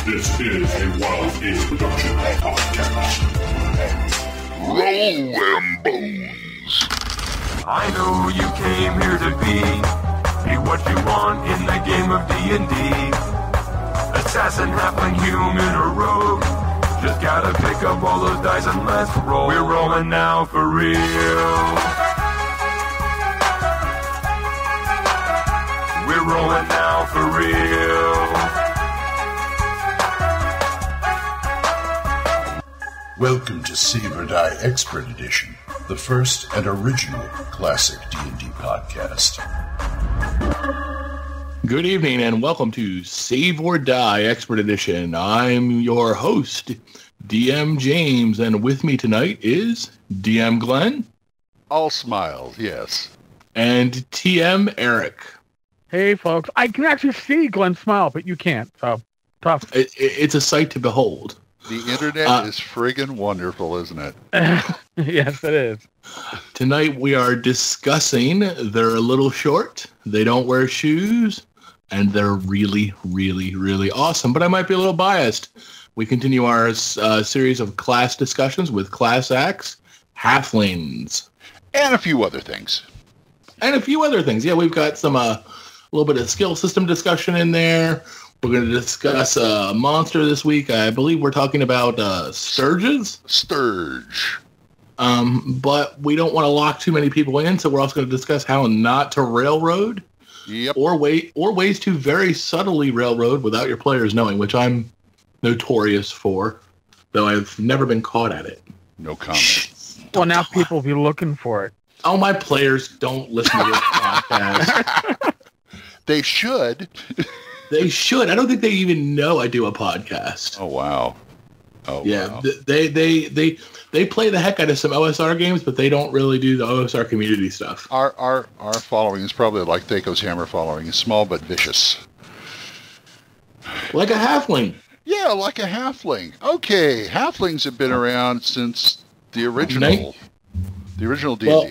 This is a Wild Ace Production podcast. Roll them bones. I know you came here to be what you want in the game of D&D. Assassin, halfling, human, or rogue. Just gotta pick up all those dice and let's roll. We're rolling now for real. We're rolling now for real. Welcome to Save or Die Expert Edition, the first and original classic D&D podcast. Good evening and welcome to Save or Die Expert Edition. I'm your host, DM James, and with me tonight is DM Glen. All smiles, yes. And TM Erik. Hey, folks. I can actually see Glenn smile, but you can't. So, tough. It's a sight to behold. The internet is friggin' wonderful, isn't it? Yes, it is. Tonight we are discussing They're a Little Short, They Don't Wear Shoes, and they're really, really, really awesome. But I might be a little biased. We continue our series of class discussions with Class Acts, Halflings. And a few other things. Yeah, we've got some a little bit of skill system discussion in there. We're going to discuss a monster this week. I believe we're talking about Stirges. Stirge. But we don't want to lock too many people in, so we're also going to discuss how not to railroad. Yep. Or ways to very subtly railroad without your players knowing, which I'm notorious for, though I've never been caught at it. No comment. Well, now people will be looking for it. Oh, my players don't listen to this podcast. They should. They should. I don't think they even know I do a podcast. Oh, wow. Oh, yeah. Wow. They play the heck out of some OSR games, but they don't really do the OSR community stuff. Our following is probably like Thaco's Hammer following. It's small but vicious. Like a halfling. Yeah, like a halfling. Okay, halflings have been around since the original D&D. Well,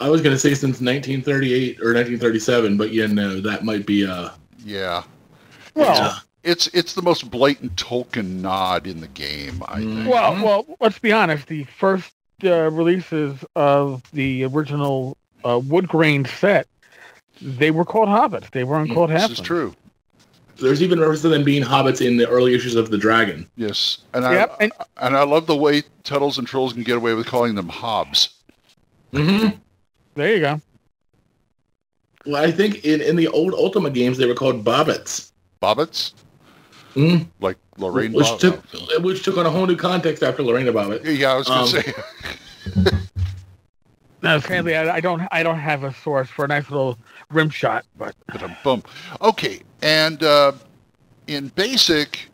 I was going to say since 1938 or 1937, but yeah, no, that might be Yeah. Well, It's the most blatant Tolkien nod in the game, I think. well, let's be honest. The first releases of the original wood grain set, they were called hobbits. They weren't called halflings. This is true. There's even reference to them being hobbits in the early issues of The Dragon. Yes, and I love the way Tuttles and Trolls can get away with calling them hobs. Mm-hmm. There you go. Well, I think in the old Ultima games, they were called bobbits. Bobbits? Mm-hmm. Like Lorraine which Bobbitt. took on a whole new context after Lorena Bobbitt. Yeah, I was going to say. No, sadly, I don't have a source for a nice little rim shot, but Boom. Okay, and in basic,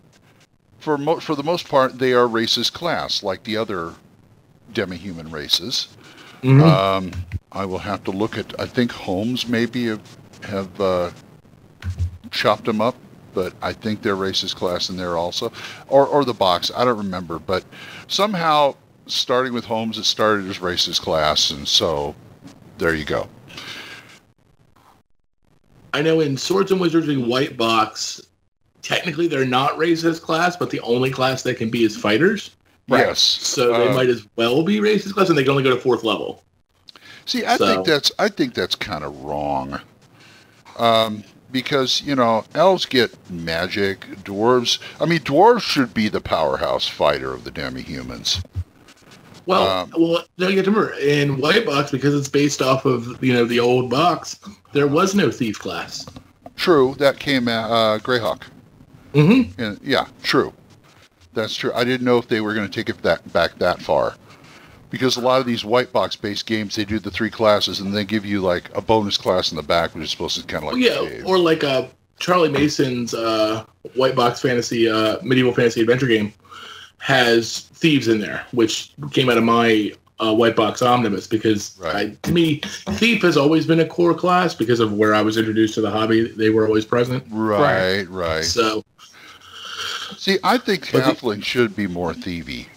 for the most part, they are racist class, like the other demi-human races. Mm-hmm. I will have to look at. I think Holmes maybe have chopped them up, but I think they're racist class in there also, or the box. I don't remember, but somehow starting with Holmes, it started as racist class, and so there you go. I know in Swords and Wizardry White Box, technically they're not racist class, but the only class they can be is fighters. Right. Yes. So they might as well be racist class, and they can only go to 4th level. See, I think that's kind of wrong. Because, elves get magic, dwarves should be the powerhouse fighter of the demi-humans. Well, no, you have to remember, in White Box, because it's based off of, the old box, there was no thief class. True, that came out, Greyhawk. Mm-hmm. And, yeah, true. That's true. I didn't know if they were going to take it back that far. Because a lot of these white box-based games, they do the 3 classes, and they give you, like, a bonus class in the back, which is supposed to kind of like... save. Or like Charlie Mason's white box fantasy, medieval fantasy adventure game has thieves in there, which came out of my white box omnibus, because to me, thief has always been a core class because of where I was introduced to the hobby. They were always present. Right. So... See, I think Halfling should be more thievy.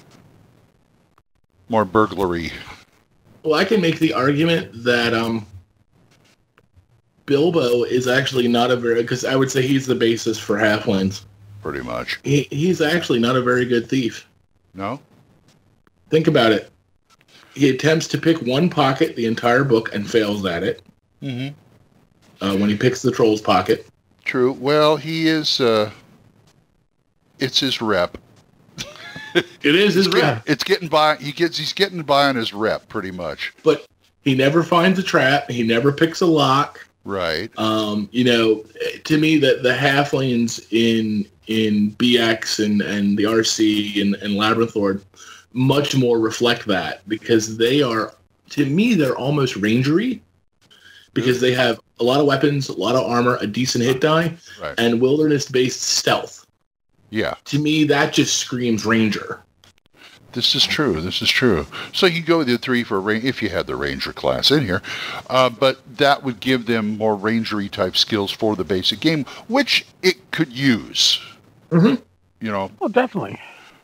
More burglary. Well, I can make the argument that Bilbo is actually not a very, because I would say he's the basis for Halflings. Pretty much. He's actually not a very good thief. No? Think about it. He attempts to pick one pocket the entire book and fails at it. Mm-hmm. When he picks the troll's pocket. True. Well, he is, it's his rep. It is his rep. It's getting by. He's getting by on his rep, pretty much. But he never finds a trap. He never picks a lock. Right. You know, to me, that the Halflings in BX and the RC and Labyrinth Lord much more reflect that, because they are, to me, they're almost rangery, because they have a lot of weapons, a lot of armor, a decent hit die, and wilderness-based stealth. Yeah. To me, that just screams ranger. This is true. So you go with the 3 for range if you had the ranger class in here, but that would give them more rangery type skills for the basic game, which it could use. Mm-hmm. You know. Oh, definitely.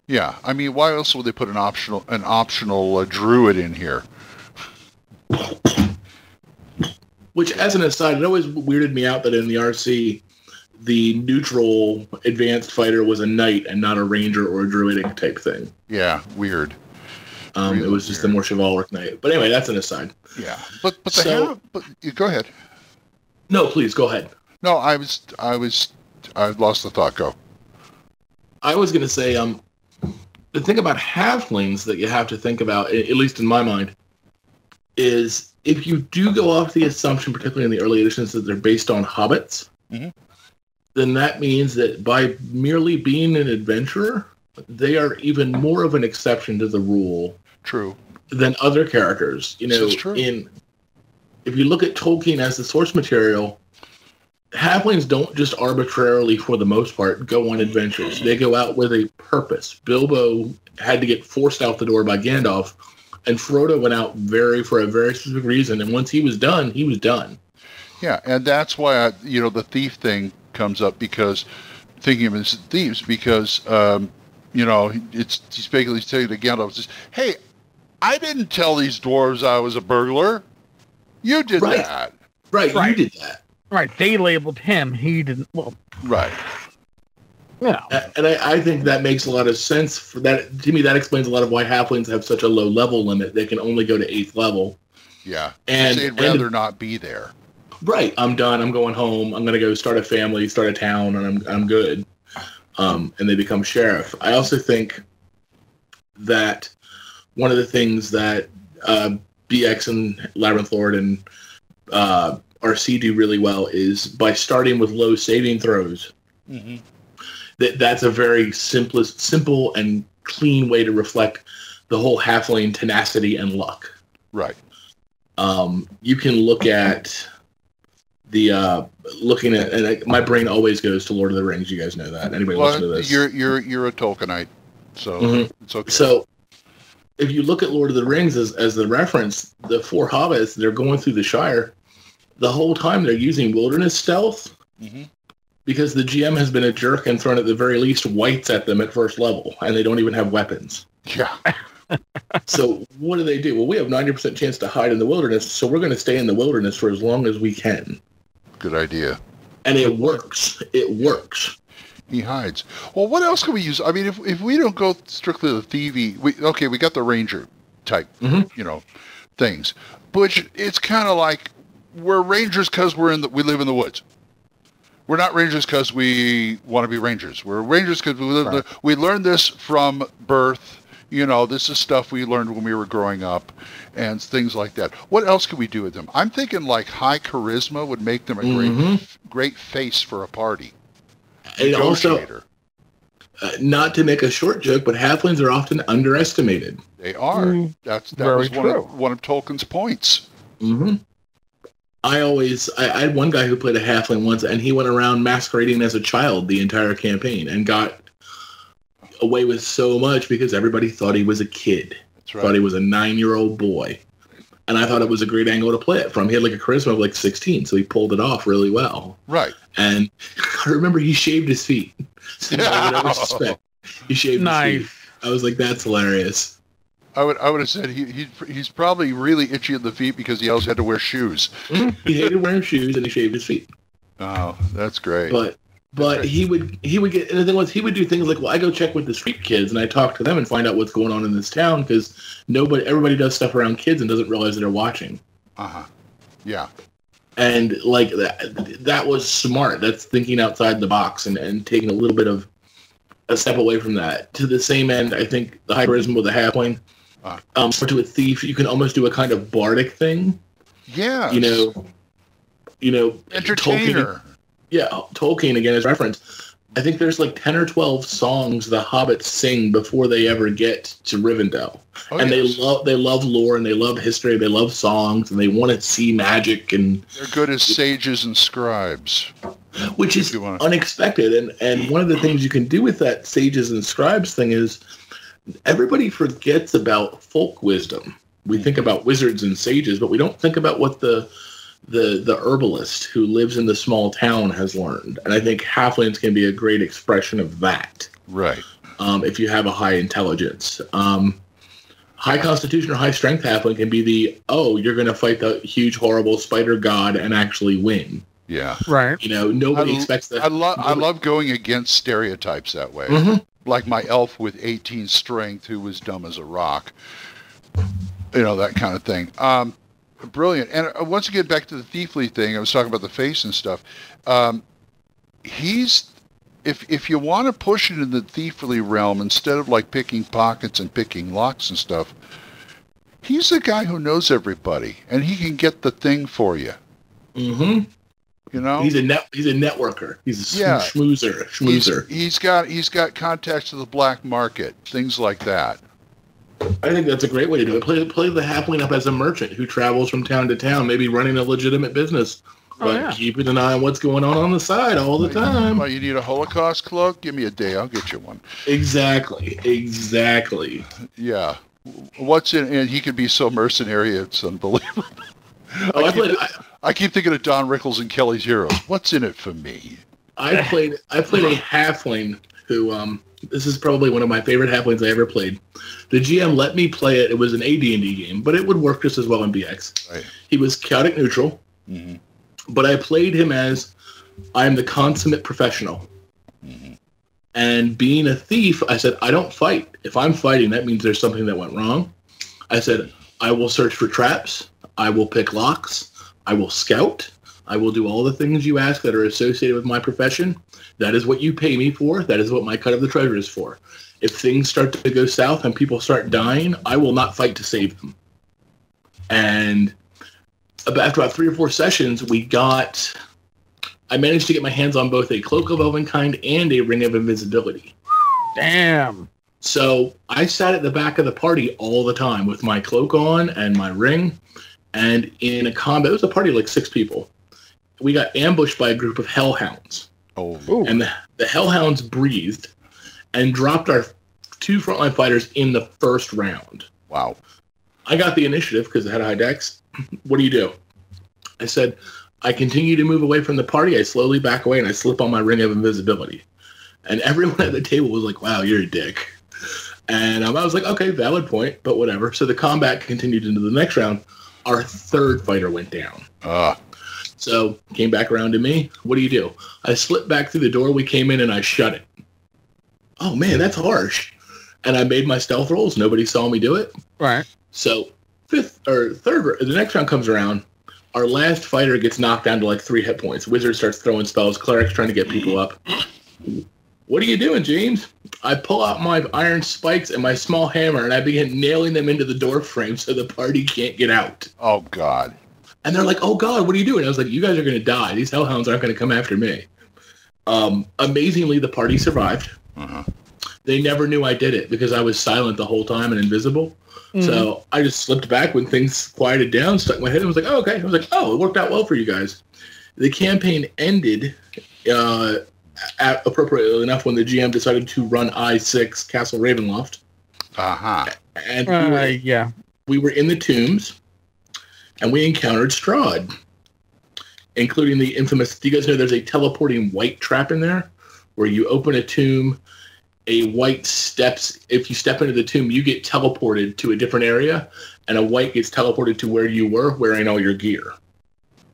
Yeah. I mean, why else would they put an optional druid in here? Which, as an aside, it always weirded me out that in the RC, the neutral advanced fighter was a knight and not a ranger or a druidic type thing. Yeah, weird. Really it was just a more chivalric knight. But anyway, that's an aside. Yeah, but you go ahead. No, please go ahead. No, I lost the thought. Go. I was going to say, the thing about halflings that you have to think about, at least in my mind, is if you do go off the assumption, particularly in the early editions, that they're based on hobbits, then that means that by merely being an adventurer, they are even more of an exception to the rule. True. Than other characters. You know, if you look at Tolkien as the source material, halflings don't just arbitrarily, for the most part, go on adventures. They go out with a purpose. Bilbo had to get forced out the door by Gandalf, and Frodo went out for a very specific reason. And once he was done, he was done. Yeah, and that's why the thief thing comes up, because thinking of it as thieves, because he's basically saying to Gandalf, says, "Hey, I didn't tell these dwarves I was a burglar. You did that. Right, you did that. Right, they labeled him. He didn't. Well, right. Yeah, and I think that makes a lot of sense. For that, to me, that explains a lot of why halflings have such a low level limit. They can only go to 8th level. Yeah, and they'd rather not be there. Right, I'm done. I'm going home. I'm going to go start a family, start a town, and I'm good. And they become sheriff. I also think that one of the things that BX and Labyrinth Lord and RC do really well is by starting with low saving throws. Mm-hmm. That's a very simple and clean way to reflect the whole halfling tenacity and luck. Right. You can look at my brain always goes to Lord of the Rings. You guys know that. Anybody listen to this? You're a Tolkienite, so it's okay. So if you look at Lord of the Rings as the reference, the 4 hobbits, they're going through the Shire. The whole time they're using wilderness stealth because the GM has been a jerk and thrown at the very least whites at them at first level, and they don't even have weapons. Yeah. So what do? Well, we have 90% chance to hide in the wilderness, so we're going to stay in the wilderness for as long as we can. Good idea. And it works. It works. He hides. Well, what else can we use? I mean, if we don't go strictly the thievy, we got the ranger type, things. But it's kind of like we're rangers because we live in the woods. We're not rangers because we want to be rangers. We're rangers because we learned this from birth. This is stuff we learned when we were growing up and things like that. What else could we do with them? I'm thinking like high charisma would make them a great face for a party. And also, not to make a short joke, but halflings are often underestimated. They are. That was one of Tolkien's points. Mm-hmm. I had one guy who played a halfling once, and he went around masquerading as a child the entire campaign and got away with so much because everybody thought he was a kid. That's right. Thought he was a 9-year-old boy. And I thought it was a great angle to play it from. He had like a charisma of like 16, so he pulled it off really well. Right. And I remember he shaved his feet. So I would never suspect. He shaved his feet. I was like, that's hilarious. I would have said he's probably really itchy in the feet because he always had to wear shoes. He hated wearing shoes and he shaved his feet. Oh, that's great. But he would get, and the thing was, he would do things like, well, I go check with the street kids and I talk to them and find out what's going on in this town because everybody does stuff around kids and doesn't realize that they're watching. Yeah. And like that was smart. That's thinking outside the box and taking a little bit of a step away from that. To the same end, I think the hybridism with the halfling, to a thief, you can almost do a kind of bardic thing. Yeah. Tolkien, Entertainer. Tolkien again as reference. I think there's like 10 or 12 songs the hobbits sing before they ever get to Rivendell. And they love lore and they love history, they love songs, and they want to see magic, and they're good as sages and scribes. Which is unexpected. And one of the things you can do with that sages and scribes thing is everybody forgets about folk wisdom. We think about wizards and sages, but we don't think about what the herbalist who lives in the small town has learned. And I think halflings can be a great expression of that. Right. If you have a high intelligence. High constitution or high strength halfling can be you're going to fight the huge, horrible spider god and actually win. Yeah. Right. Nobody expects that. I love going against stereotypes that way. Mm-hmm. Like my elf with 18 strength who was dumb as a rock. That kind of thing. Brilliant. And once again, back to the thiefly thing, I was talking about the face and stuff. If you want to push it in the thiefly realm, instead of like picking pockets and picking locks and stuff, he's the guy who knows everybody, and he can get the thing for you. Mm-hmm. He's a networker. He's a schmoozer. He's got contacts to the black market, things like that. I think that's a great way to do it. Play the halfling up as a merchant who travels from town to town, maybe running a legitimate business, but keeping an eye on what's going on the side all the time. Well, you need a Holocaust cloak? Give me a day, I'll get you one. Exactly. Yeah. What's in? And he could be so mercenary, it's unbelievable. I keep thinking of Don Rickles and Kelly's Heroes. What's in it for me? I played a halfling who this is probably one of my favorite halflings I ever played. The GM let me play it. It was an AD&D game, but it would work just as well in BX. Right. He was chaotic neutral, but I played him as I'm the consummate professional. Mm-hmm. And being a thief, I said, I don't fight. If I'm fighting, that means there's something that went wrong. I said, I will search for traps. I will pick locks. I will scout. I will do all the things you ask that are associated with my profession. That is what you pay me for. That is what my cut of the treasure is for. If things start to go south and people start dying, I will not fight to save them. And after about 3 or 4 sessions, I managed to get my hands on both a Cloak of Elvenkind and a Ring of Invisibility. Damn. So I sat at the back of the party all the time with my cloak on and my ring. And in a combat, it was a party of like 6 people. We got ambushed by a group of hellhounds. Oh. And the hellhounds breathed and dropped our 2 frontline fighters in the first round. Wow. I got the initiative because I had high dex. What do? I said, I continue to move away from the party. I slowly back away and I slip on my Ring of Invisibility. And everyone at the table was like, wow, you're a dick. And I was like, okay, valid point, but whatever. So the combat continued into the next round. Our 3rd fighter went down. So came back around to me. What do? I slipped back through the door we came in and I shut it. Oh, man, that's harsh. And I made my stealth rolls. Nobody saw me do it. Right. So the next round comes around. Our last fighter gets knocked down to like 3 hit points. Wizard starts throwing spells. Cleric's trying to get people up. What are you doing, James? I pull out my iron spikes and my small hammer, and I begin nailing them into the door frame so the party can't get out. Oh, God. And they're like, oh, God, what are you doing? I was like, you guys are going to die. These hellhounds aren't going to come after me. Amazingly, the party survived. Uh-huh. They never knew I did it because I was silent the whole time and invisible. Mm-hmm. So I just slipped back when things quieted down, stuck my head, and was like, oh, okay. I was like, oh, it worked out well for you guys. The campaign ended appropriately enough when the GM decided to run I-6 Castle Ravenloft. Uh-huh. And we were in the tombs, and we encountered Strahd, including the infamous... Do you guys know there's a teleporting white trap in there where you open a tomb, a white steps. If you step into the tomb, you get teleported to a different area, and a white gets teleported to where you were wearing all your gear.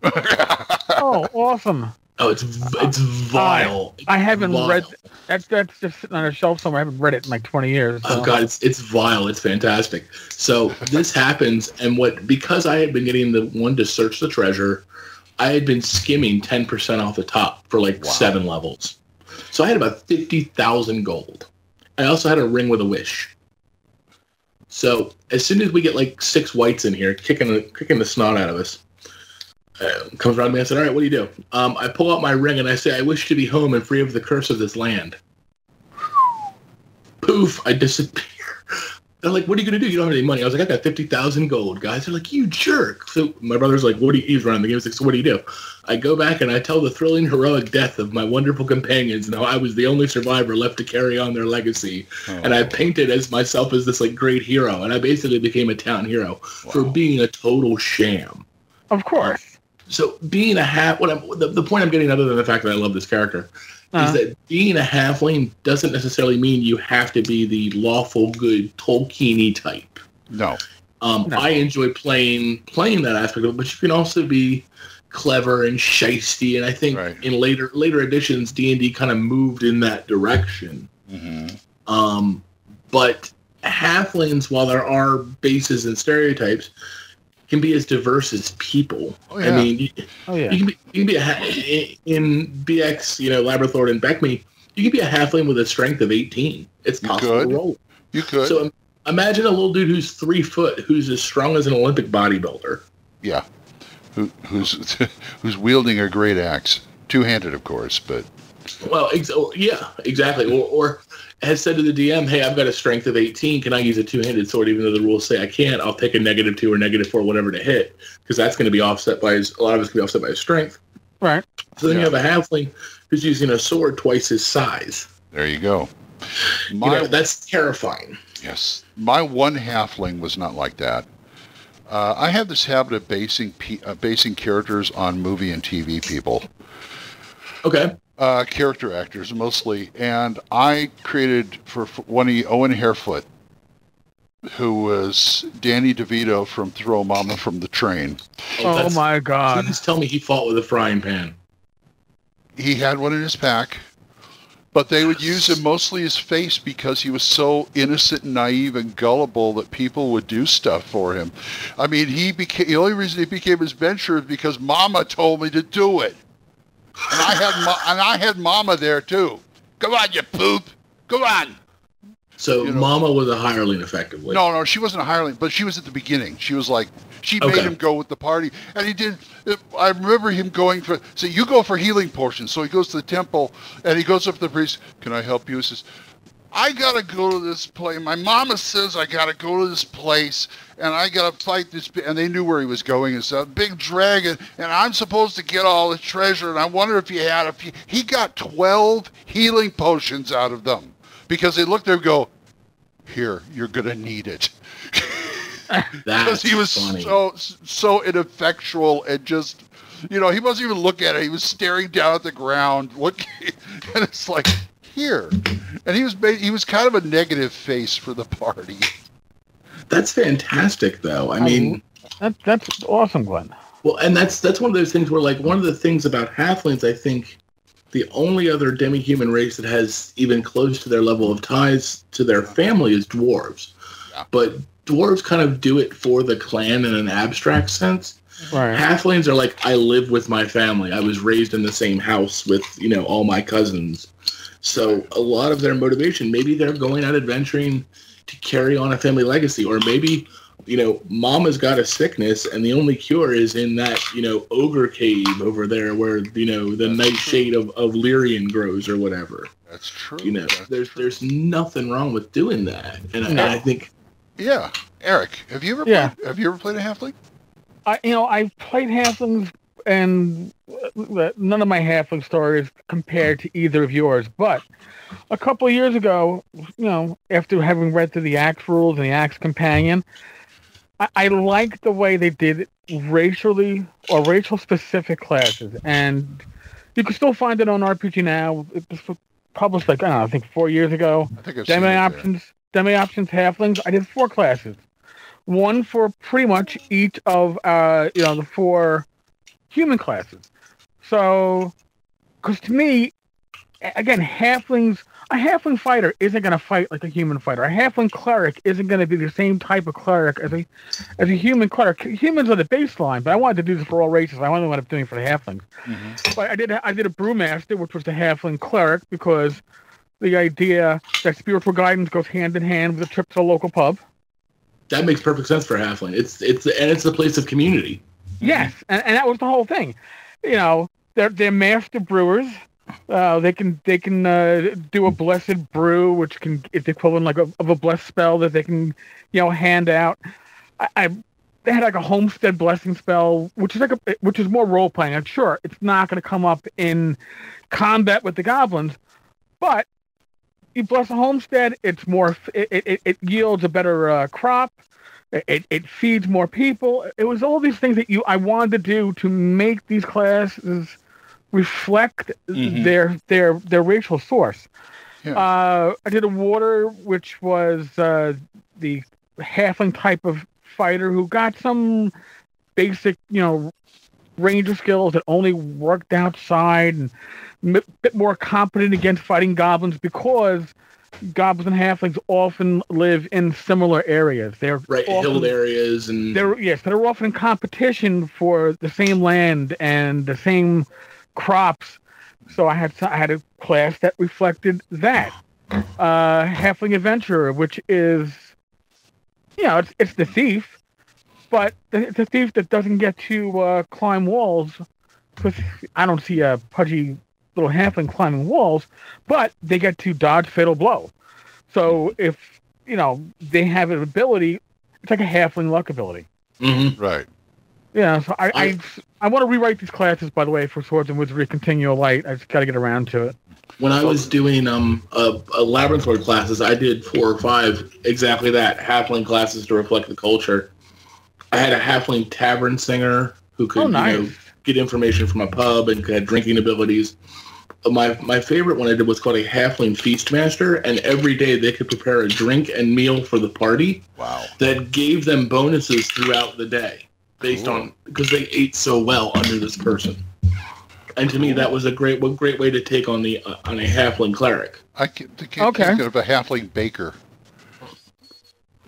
Oh, awesome! Oh, it's vile. I haven't vile. read that's just sitting on a shelf somewhere. I haven't read it in like 20 years. So. Oh god, it's vile. It's fantastic. So this happens, and because I had been getting the one to search the treasure, I had been skimming 10% off the top for 7 levels. So I had about 50,000 gold. I also had a ring with a wish. So as soon as we get 6 whites in here, kicking the snot out of us, comes around to me and I said, all right, what do you do? I pull out my ring and I say, I wish to be home and free of the curse of this land. Poof, I disappear. They're like, what are you going to do? You don't have any money. I was like, I got 50,000 gold, guys. They're like, you jerk. So my brother's like, he's running the game. He's like, so what do you do? I go back and I tell the thrilling, heroic death of my wonderful companions and how I was the only survivor left to carry on their legacy. Oh. And I painted myself as this great hero. And I basically became a town hero for being a total sham. Of course. So being a the point I'm getting, other than the fact that I love this character, is that being a halfling doesn't necessarily mean you have to be the lawful good Tolkien-y type. No. I enjoy playing that aspect of it, but you can also be clever and shisty, and I think in later editions, D&D kind of moved in that direction. Mm-hmm. But halflings, while there are bases and stereotypes, can be as diverse as people. Oh, yeah. I mean, you can be in BX, Labyrinth and BECMI, you can be a halfling with a strength of 18. It's possible to roll. You could. So imagine a little dude who's 3 foot, who's as strong as an Olympic bodybuilder. Yeah. Who's wielding a great axe. Two-handed, of course, but... Well, exactly. Or has said to the DM, hey, I've got a strength of 18. Can I use a two-handed sword? Even though the rules say I can't, I'll take a -2 or -4, whatever to hit, because that's going to be offset by a lot of it's going to be offset by his strength. Right. So then you have a halfling who's using a sword twice his size. There you go. That's terrifying. Yes. My one halfling was not like that. I have this habit of basing characters on movie and TV people. Okay. Character actors mostly, and I created for one Owen Harefoot, who was Danny DeVito from Throw Mama from the Train. Oh my God! Please tell me he fought with a frying pan. He had one in his pack, but they would use him mostly his face because he was so innocent and naive and gullible that people would do stuff for him. I mean, the only reason he became his adventurer is because Mama told me to do it. And I had Mama there too. Come on, you poop! Come on. So Mama was a hireling, effectively. No, she wasn't a hireling, but she was at the beginning. She was she made him go with the party, and he did. I remember him going for. So you go for healing potions. So he goes to the temple, and he goes up to the priest. Can I help you? He says, I gotta go to this place. My mama says I gotta go to this place, and I gotta fight this. And they knew where he was going. It's a big dragon, and I'm supposed to get all the treasure. And I wonder if he had a few. He got 12 healing potions out of them because they looked there and go, "Here, you're gonna need it." Because he was funny. so ineffectual and just, he wasn't even looking at it. He was staring down at the ground, looking, and it's like, here. And he was kind of a negative face for the party. That's fantastic, though. I mean, that's awesome, Glenn. Well, and that's one of those things where, one of the things about halflings, I think, the only other demi-human race that has even close to their level of ties to their family is dwarves. Yeah. But dwarves kind of do it for the clan in an abstract sense. Right. Halflings are like, I live with my family. I was raised in the same house with, all my cousins. So a lot of their motivation, maybe they're going out adventuring to carry on a family legacy, or maybe, mama's got a sickness and the only cure is in that, ogre cave over there where, the nightshade of Lyrian grows or whatever. That's true. There's nothing wrong with doing that. And I think... Yeah. Erik, have you ever played a halfling? I've played halflings, and none of my halfling stories compared to either of yours. But a couple of years ago, after having read through the Axe rules and the Axe Companion, I liked the way they did racially or racial specific classes, and you can still find it on RPG now. published like, I don't know, I think 4 years ago. I think I've seen it there. Demi options, halflings. I did 4 classes. One for pretty much each of the 4 human classes. So, because to me, again, halflings, a halfling fighter isn't going to fight like a human fighter. A halfling cleric isn't going to be the same type of cleric as a human cleric. Humans are the baseline, but I wanted to do this for all races. I wanted to end up doing it for the halflings. Mm-hmm. But I did a brewmaster, which was the halfling cleric, because the idea that spiritual guidance goes hand in hand with a trip to a local pub. That makes perfect sense for a halfling. It's a place of community. Yes, and that was the whole thing. You know, they're master brewers. They can do a blessed brew, which is the equivalent of a blessed spell that they can hand out. They had like a homestead blessing spell, which is more role playing. I'm sure it's not going to come up in combat with the goblins, but you bless a homestead, it's more. It yields a better crop. It feeds more people. It was all these things that I wanted to do to make these classes reflect their racial source. Yeah. I did a warder, which was the halfling type of fighter who got some basic, ranger skills that only worked outside and a bit more competent against fighting goblins, because goblins and halflings often live in similar areas. They're hilled areas, and they're often in competition for the same land and the same crops. So I had a class that reflected that. Halfling adventurer, which is, it's the thief, but it's a thief that doesn't get to climb walls, because I don't see a pudgy little halfling climbing walls, but they get to dodge fatal blow. So if they have an ability, it's like a halfling luck ability. Mm-hmm. Right. Yeah. So I want to rewrite these classes, by the way, for Swords and Wizardry Continual Light. I just got to get around to it. When I was doing a Labyrinth Lord classes, I did 4 or 5 exactly that, halfling classes to reflect the culture. I had a halfling tavern singer who could get information from a pub and had drinking abilities. My favorite one I did was called a halfling feast master, and every day they could prepare a drink and meal for the party. Wow. That gave them bonuses throughout the day based on, because they ate so well under this person. And to me, that was a great way to take on a halfling cleric. I can't think of a halfling baker.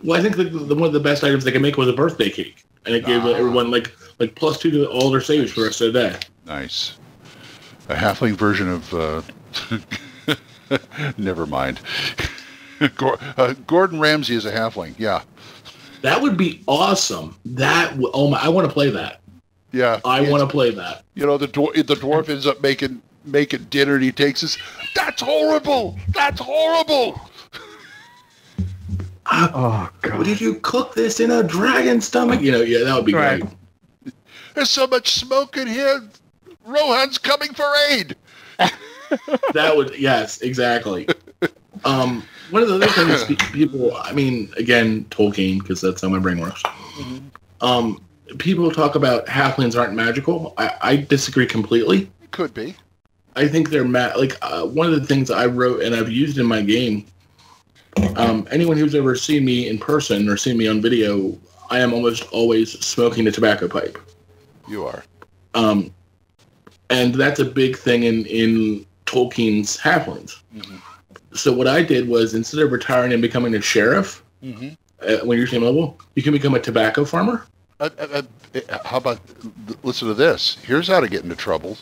Well, I think one of the best items they could make was a birthday cake, and it gave everyone like +2 to all their saves for the rest of the day. Nice. A halfling version of never mind. Gordon Ramsay is a halfling. Yeah, that would be awesome. I want to play that. Yeah, I want to play that. The dwarf ends up making dinner, and he takes us. That's horrible. That's horrible. Oh God! Did you cook this in a dragon stomach? That would be great. There's so much smoke in here. Rohan's coming for aid. Yes, exactly. One of the other things people, again, Tolkien, because that's how my brain works. Mm-hmm. People talk about halflings aren't magical. I disagree completely. It could be. I think they're one of the things I wrote and I've used in my game. Anyone who's ever seen me in person or seen me on video, I am almost always smoking a tobacco pipe. You are. And that's a big thing in Tolkien's halflings. Mm-hmm. So what I did was, instead of retiring and becoming a sheriff, when you're same level, you can become a tobacco farmer. How about, listen to this. Here's how to get into trouble.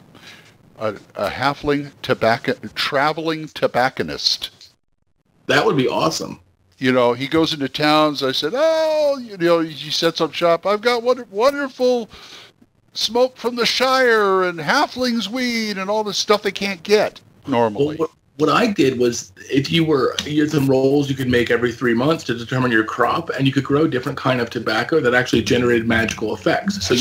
A halfling traveling tobacconist. That would be awesome. He goes into towns. I said, he sets up shop. I've got wonderful smoke from the Shire and halflings weed and all this stuff they can't get normally. Well, what I did was, you had some rolls you could make every 3 months to determine your crop, and you could grow different kind of tobacco that actually generated magical effects. So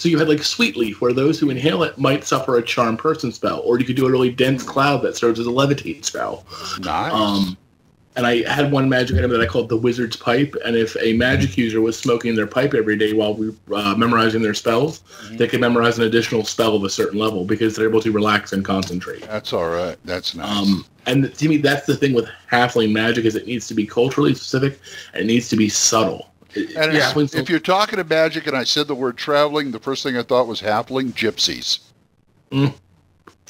you had like sweet leaf, where those who inhale it might suffer a charm person spell, or you could do a really dense cloud that serves as a levitate spell. Nice. And I had one magic item that I called the Wizard's Pipe. And if a magic user was smoking their pipe every day while we memorizing their spells, they could memorize an additional spell of a certain level because they're able to relax and concentrate. That's all right. That's nice. And to me, that's the thing with Halfling magic is it needs to be culturally specific and it needs to be subtle. And if you're talking to magic and I said the word traveling, the first thing I thought was Halfling gypsies.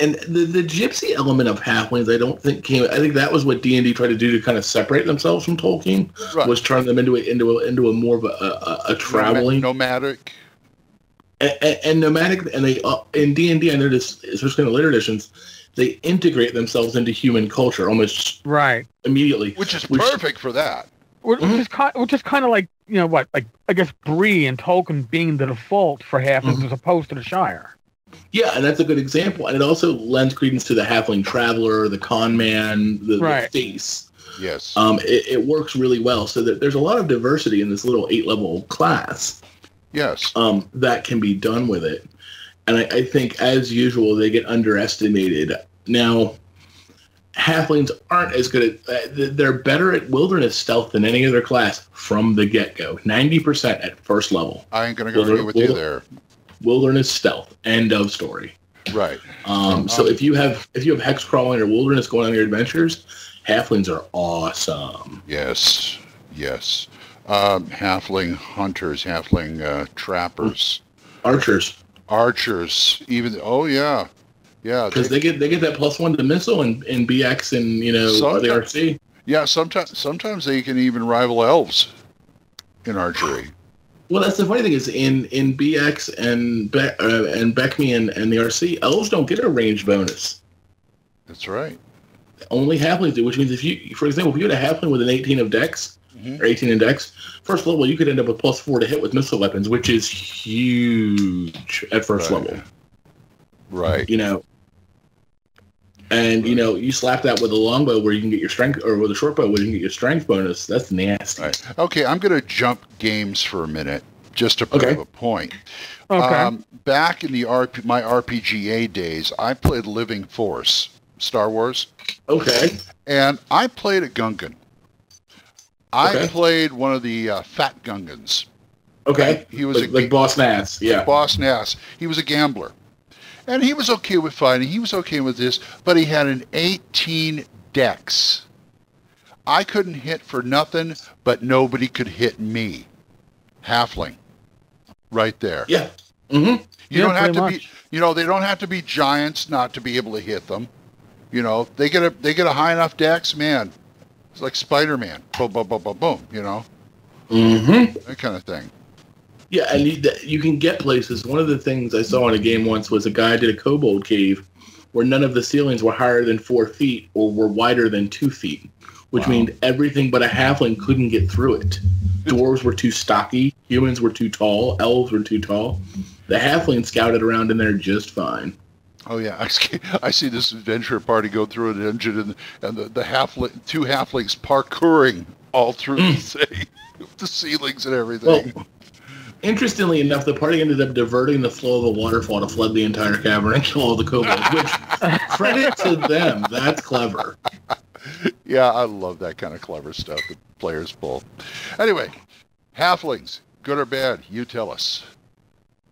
And the gypsy element of Halflings, I don't think came. I think that was what D&D tried to do to kind of separate themselves from Tolkien. Right. Was turn them into a more of a traveling nomadic. And nomadic, and they in D&D, I noticed, especially in the later editions, they integrate themselves into human culture almost immediately, which is perfect for that. Which is kind of like, you know what, like I guess Bree and Tolkien being the default for Halflings as opposed to the Shire. Yeah, and that's a good example. And it also lends credence to the Halfling Traveler, the Con Man, the face. Yes. It works really well. So that there's a lot of diversity in this little 8-level class. Yes. That can be done with it. And I think, as usual, they get underestimated. Now, Halflings aren't as good at... they're better at wilderness stealth than any other class from the get-go. 90% at first level. I ain't going to go argue with you there. Wilderness stealth. End of story. Right. So if you have hex crawling or wilderness going on your adventures, Halflings are awesome. Yes. Halfling hunters, Halfling trappers, archers. Even yeah. Because they get that +1 to missile in BX and the RC. Yeah, sometimes they can even rival elves in archery. Well, that's the funny thing is in BX and BECMI and the RC, elves don't get a range bonus. That's right. Only Halflings do, which means if you, for example, if you had a Halfling with an 18 of Dex or 18 in Dex, first level you could end up with +4 to hit with missile weapons, which is huge at first level. Right. And you slap that with a longbow where you can get your strength, or with a short bow where you can get your strength bonus. That's nasty. Right. Okay, I'm going to jump games for a minute just to prove a point. Okay. Back in my RPGA days, I played Living Force, Star Wars. Okay. And I played a Gungan. I played one of the fat Gungans. Okay. He was like Boss Nass. Yeah. Boss Nass. He was a gambler. And he was okay with fighting. He was okay with this, but he had an 18 Dex. I couldn't hit for nothing, but nobody could hit me. Halfling. Right there. Yeah. Mm-hmm. You don't have to be, they don't have to be giants not to be able to hit them. They get a high enough Dex, man. It's like Spider-Man. Boom, boom, boom, boom, boom, Mm-hmm. That kind of thing. Yeah, and you can get places. One of the things I saw in a game once was a guy did a kobold cave where none of the ceilings were higher than 4 feet or were wider than 2 feet, which means everything but a Halfling couldn't get through it. Dwarves were too stocky, humans were too tall, elves were too tall. The Halfling scouted around in there just fine. Oh yeah, I see this adventure party go through an dungeon and the two Halflings parkouring all through the ceilings and everything. Well, interestingly enough, the party ended up diverting the flow of a waterfall to flood the entire cavern and kill all the kobolds, which, credit to them, that's clever. Yeah, I love that kind of clever stuff that players pull. Anyway, Halflings, good or bad, you tell us.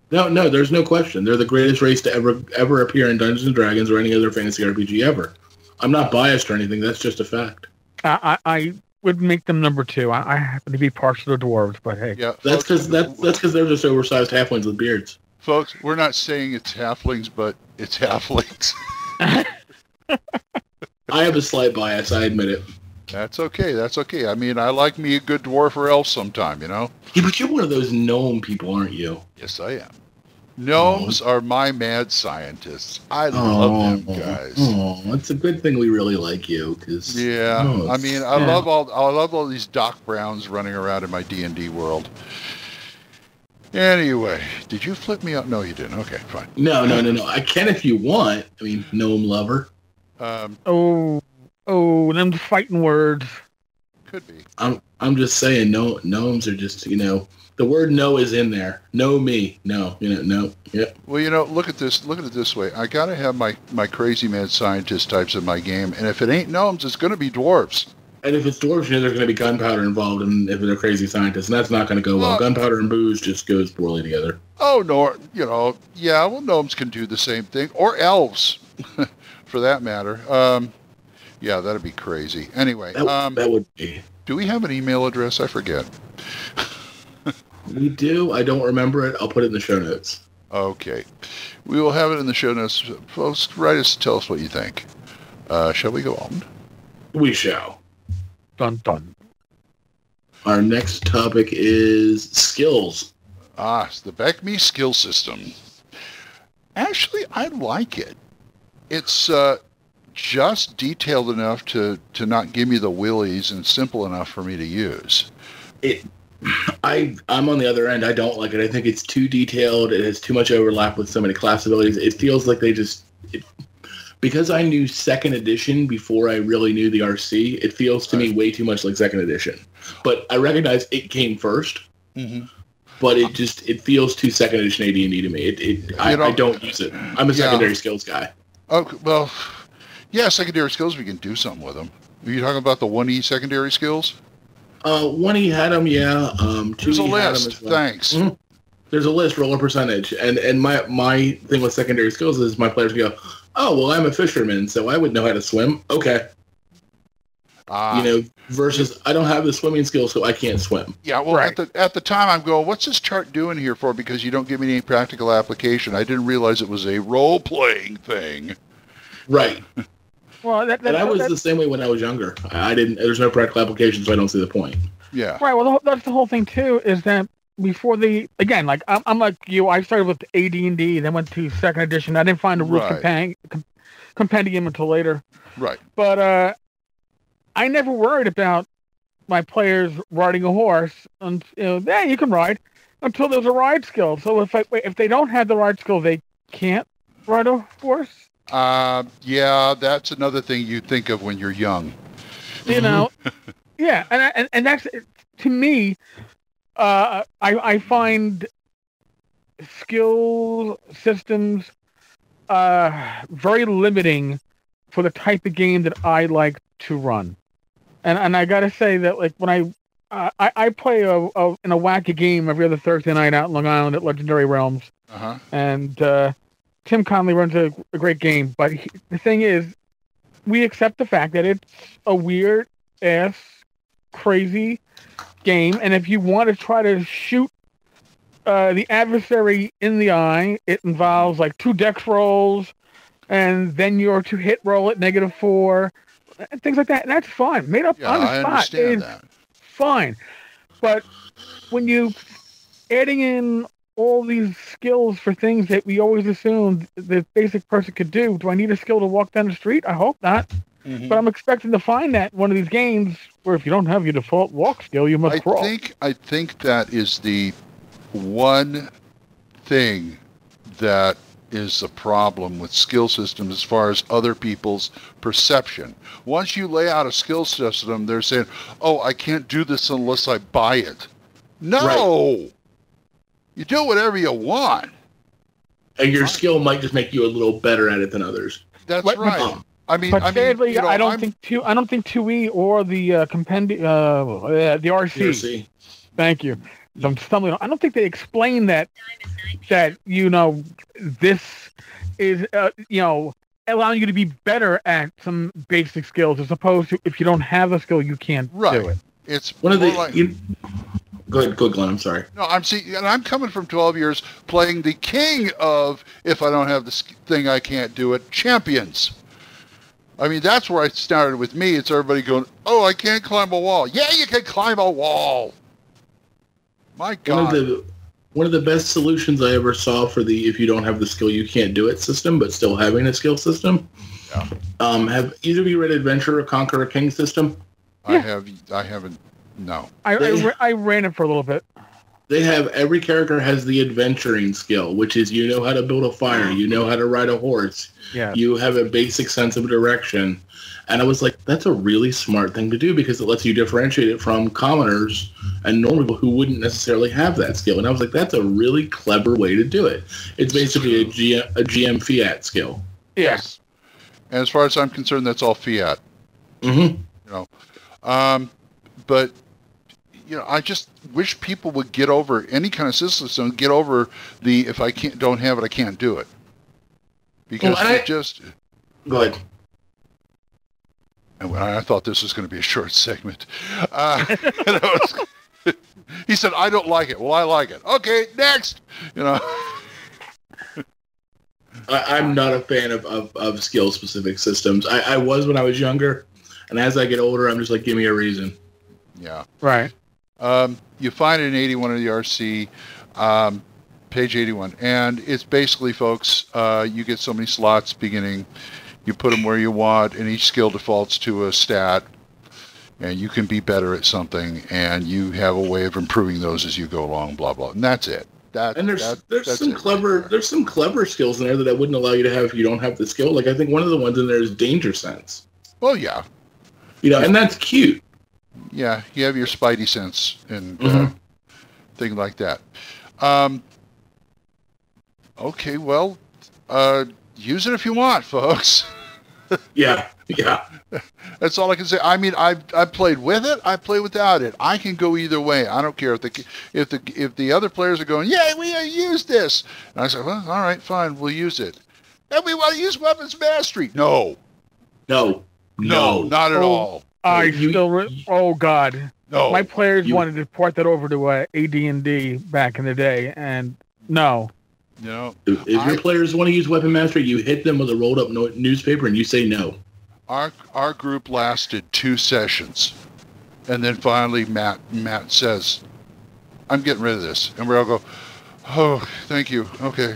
No, there's no question. They're the greatest race to ever appear in Dungeons & Dragons or any other fantasy RPG ever. I'm not biased or anything, that's just a fact. I would make them number 2. I happen to be partial to dwarves, but hey. Yeah, that's because they're just oversized halflings with beards. Folks, we're not saying it's halflings, but it's halflings. I have a slight bias, I admit it. That's okay. I mean, I like me a good dwarf or elf sometime, Yeah, but you're one of those gnome people, aren't you? Yes, I am. Gnomes are my mad scientists. I love them guys. It's a good thing we really like you, because I mean, I love all these Doc Browns running around in my D&D world. Anyway, did you flip me out? No, you didn't. Okay, fine. No. I can if you want. I mean, gnome lover. Them fighting words. Could be. I'm just saying, gnomes are just the word "no" is in there. Know me. No. Yep. Well, look at this. Look at it this way. I gotta have my crazy mad scientist types in my game, and if it ain't gnomes, it's gonna be dwarves. And if it's dwarves, there's going to be gunpowder involved, and if they're crazy scientists, and that's not going to go well. Gunpowder and booze just goes poorly together. Oh, no, yeah, well, gnomes can do the same thing, or elves, for that matter. Yeah, that'd be crazy. Anyway, that would be. Do we have an email address? I forget. We do. I don't remember it. I'll put it in the show notes. Okay. We will have it in the show notes. Folks, write us, tell us what you think. Shall we go on? We shall. Dun, dun. Our next topic is skills. It's the BECMI Skill System. Actually, I like it. It's just detailed enough to not give me the willies and simple enough for me to use. I'm on the other end. I don't like it. I think it's too detailed. It has too much overlap with so many class abilities. It feels like they just... because I knew 2nd edition before I really knew the RC, it feels to me way too much like 2nd edition. But I recognize it came first. Mm-hmm. But it feels too 2nd edition AD&D to me. I don't use it. I'm a secondary skills guy. Okay, well, yeah, secondary skills, we can do something with them. Are you talking about the 1E secondary skills? 1E had them, yeah. 2E There's a list. Had them as well. Thanks. Mm-hmm. There's a list, roller percentage. And my thing with secondary skills is my players go, oh, well, I'm a fisherman, so I would know how to swim. Okay. Versus I don't have the swimming skills, so I can't swim. Yeah, well, right. At the time, I'm going, what's this chart doing here for? Because you don't give me any practical application. I didn't realize it was a role-playing thing. Right. Well, and I was the same way when I was younger. There's no practical application, so I don't see the point. Yeah. Right, well, that's the whole thing, too, is that before again, like, I'm like you, I started with AD&D, then went to 2nd edition. I didn't find the rules compendium until later. Right. But, I never worried about my players riding a horse, and you can ride until there's a ride skill. So if they don't have the ride skill, they can't ride a horse. Yeah, that's another thing you think of when you're young. Yeah, and that's, to me, I find skill systems very limiting for the type of game that I like to run. And I gotta say that, like, when I play in a wacky game every other Thursday night out in Long Island at Legendary Realms, and Tim Conley runs a great game. But the thing is, we accept the fact that it's a weird ass, crazy game, and if you want to try to shoot the adversary in the eye, it involves like 2 dex rolls, and then your 2 hit roll at -4. And things like that, and that's fine. Made up on the spot. I understand that. Fine. But when you adding in all these skills for things that we always assumed the basic person could do I need a skill to walk down the street? I hope not. Mm-hmm. But I'm expecting to find that in one of these games where if you don't have your default walk skill, you must crawl. I think that is the one thing that is a problem with skill systems as far as other people's perception. Once you lay out a skill system, they're saying, oh, I can't do this unless I buy it. No! Right. You do whatever you want. And your skill might just make you a little better at it than others. That's right. Sadly, I don't think 2E or the the RC. Thank you. I'm stumbling. I don't think they explain that this is allowing you to be better at some basic skills as opposed to if you don't have a skill you can't do it. It's one of the. Go ahead, Glenn. I'm sorry. No, and I'm coming from 12 years playing the king of if I don't have this thing I can't do it. Champions. I mean, that's where I started with me. It's everybody going, oh, I can't climb a wall. Yeah, you can climb a wall. My God. One of the best solutions I ever saw for the if you don't have the skill you can't do it system, but still having a skill system. Yeah. Have either of you read Adventure or Conquer a King system? Yeah. I haven't. No. I ran it for a little bit. They have every character has the adventuring skill, which is you know how to build a fire, you know how to ride a horse, you have a basic sense of direction. And I was like, that's a really smart thing to do because it lets you differentiate it from commoners and normal people who wouldn't necessarily have that skill. And I was like, that's a really clever way to do it. It's basically a GM fiat skill. Yes. And as far as I'm concerned, that's all fiat. Mm-hmm. But I just wish people would get over any kind of system. Get over the if I don't have it, I can't do it. Because go ahead. And I thought this was going to be a short segment. He said, "I don't like it." Well, I like it. Okay, next. I'm not a fan of skill-specific systems. I was when I was younger, and as I get older, I'm just like, give me a reason. Yeah. Right. You find it in 81 of the RC, page 81. And it's basically, folks, you get so many slots beginning. You put them where you want, and each skill defaults to a stat. And you can be better at something, and you have a way of improving those as you go along, blah, blah. And that's it. There's some clever skills in there that I wouldn't allow you to have if you don't have the skill. Like I think one of the ones in there is danger sense. Well, yeah. And that's cute. Yeah, you have your spidey sense and things like that. Okay, well, use it if you want, folks. Yeah. That's all I can say. I mean, I've played with it. I play without it. I can go either way. I don't care if the other players are going, "Yeah, we use this," and I say, "Well, all right, fine, we'll use it." And we want to use weapons mastery. No, not at all. Oh God, no. My players wanted to port that over to AD&D back in the day, and no. If your players want to use weapon mastery, you hit them with a rolled up newspaper and you say no. Our group lasted 2 sessions, and then finally Matt says, "I'm getting rid of this," and we all go, "Oh, thank you. Okay."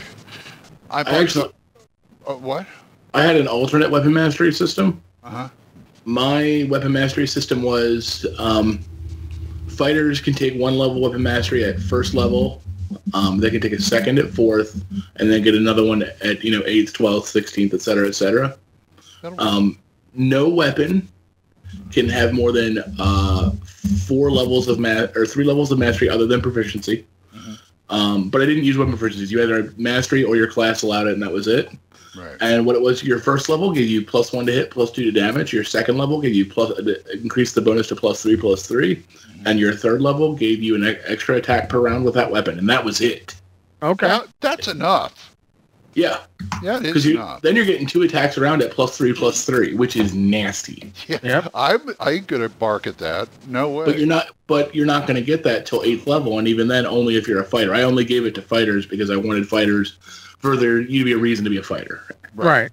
What? I had an alternate weapon mastery system. Uh-huh. My weapon mastery system was fighters can take 1 level weapon mastery at first level. They can take a second at 4th, and then get another one at 8th, 12th, 16th, etc., etc. No weapon can have more than 4 levels of 3 levels of mastery other than proficiency. Mm-hmm. But I didn't use weapon proficiencies. You either had mastery or your class allowed it, and that was it. Right. And what it was, your first level gave you +1 to hit, +2 to damage. Your second level gave you increased the bonus to +3, +3. Mm-hmm. And your third level gave you an extra attack per round with that weapon, and that was it. Okay. That's enough. Yeah. Yeah, it is enough. Then you're getting 2 attacks around at +3, +3, which is nasty. Yeah. Yep. I ain't gonna bark at that. No way. But you're not gonna get that till 8th level, and even then only if you're a fighter. I only gave it to fighters because I wanted fighters for you to be a reason to be a fighter. Right.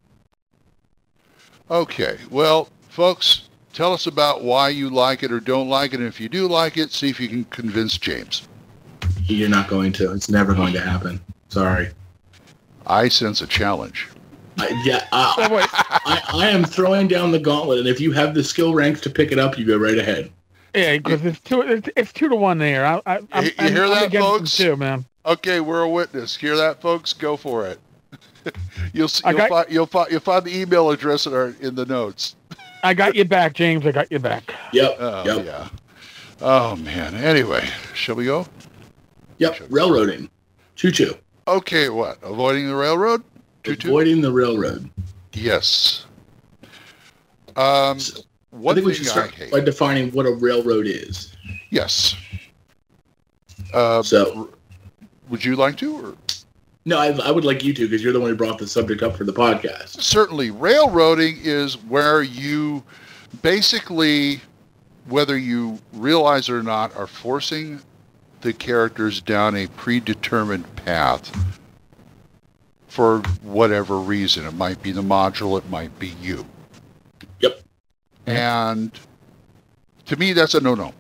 Okay. Well, folks, tell us about why you like it or don't like it, and if you do like it, see if you can convince James. You're not going to. It's never going to happen. Sorry. I sense a challenge. I am throwing down the gauntlet, and if you have the skill ranks to pick it up, you go right ahead. Yeah, because it's 2 to 1 there. You hear that, folks? Too, man. Okay, we're a witness. Hear that, folks? Go for it. You'll find the email address in the notes. I got you back, James. I got you back. Yep. Yeah. Oh man. Anyway, shall we go? Yep. Railroading. 2-2. Okay. What? Avoiding the railroad? 2-2. Avoiding the railroad. Yes. I think we should start by defining what a railroad is. Yes. Would you like to? Or? No, I would like you to, because you're the one who brought the subject up for the podcast. Certainly. Railroading is where you basically, whether you realize it or not, are forcing the characters down a predetermined path for whatever reason. It might be the module, it might be you. Yep. And to me, that's a no-no.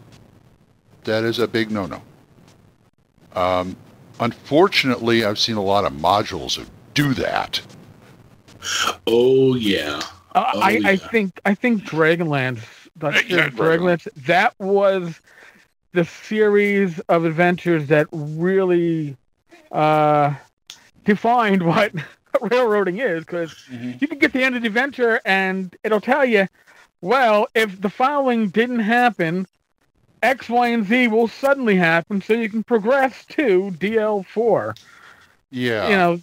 That is a big no-no. Unfortunately, I've seen a lot of modules that do that. Oh yeah. I think Dragonlance. Dragonlance. That was the series of adventures that really defined what railroading is, because you can get to the end of the adventure and it'll tell you, well, if the following didn't happen, X, Y, and Z will suddenly happen, so you can progress to DL4. Yeah. You know,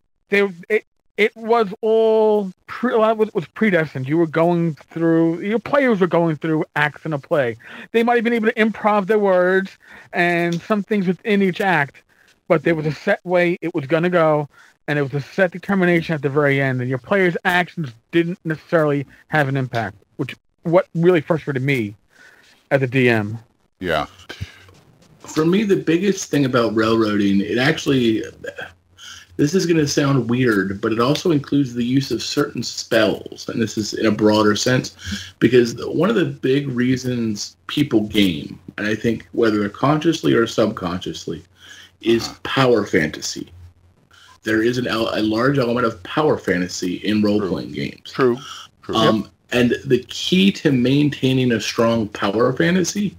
it was all a lot of it was predestined. You were going through, your players were going through acts in a play. They might have been able to improv their words and some things within each act, but there was a set way it was going to go, and it was a set determination at the very end, and your players' actions didn't necessarily have an impact, which what really frustrated me as a DM. Yeah. For me, the biggest thing about railroading, it actually, this is going to sound weird, but it also includes the use of certain spells, and this is in a broader sense, because one of the big reasons people game, and I think whether consciously or subconsciously, is power fantasy. There is a large element of power fantasy in role-playing games. True. And the key to maintaining a strong power fantasy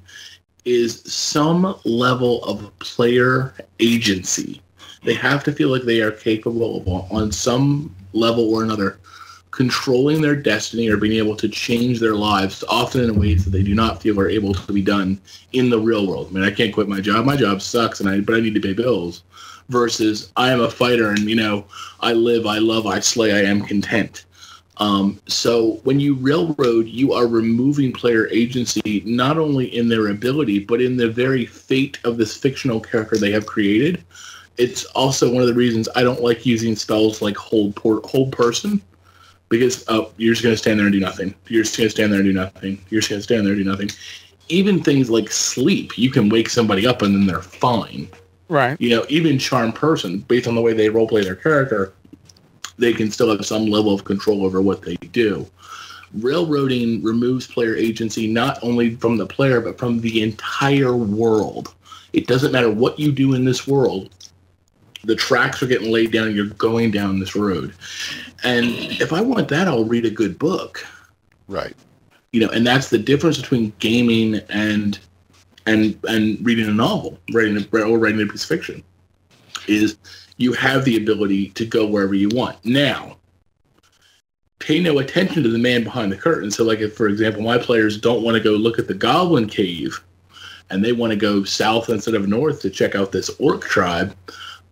is some level of player agency. They have to feel like they are capable of, on some level or another, controlling their destiny or being able to change their lives, often in ways that they do not feel are able to be done in the real world. I mean, I can't quit my job. My job sucks, but I need to pay bills. Versus, I am a fighter, and I live, I love, I slay, I am content. So when you railroad, you are removing player agency not only in their ability, but in the very fate of this fictional character they have created. It's also one of the reasons I don't like using spells like hold person, because you're just going to stand there and do nothing. You're just going to stand there and do nothing. You're just going to stand there and do nothing. Even things like sleep, you can wake somebody up and then they're fine. Right. Even charm person, based on the way they roleplay their character, they can still have some level of control over what they do. Railroading removes player agency not only from the player, but from the entire world. It doesn't matter what you do in this world. The tracks are getting laid down and you're going down this road. And if I want that, I'll read a good book. Right. And that's the difference between gaming and reading a novel, writing a piece of fiction, is you have the ability to go wherever you want. Now, pay no attention to the man behind the curtain. So, like, if, for example, my players don't want to go look at the Goblin Cave and they want to go south instead of north to check out this orc tribe,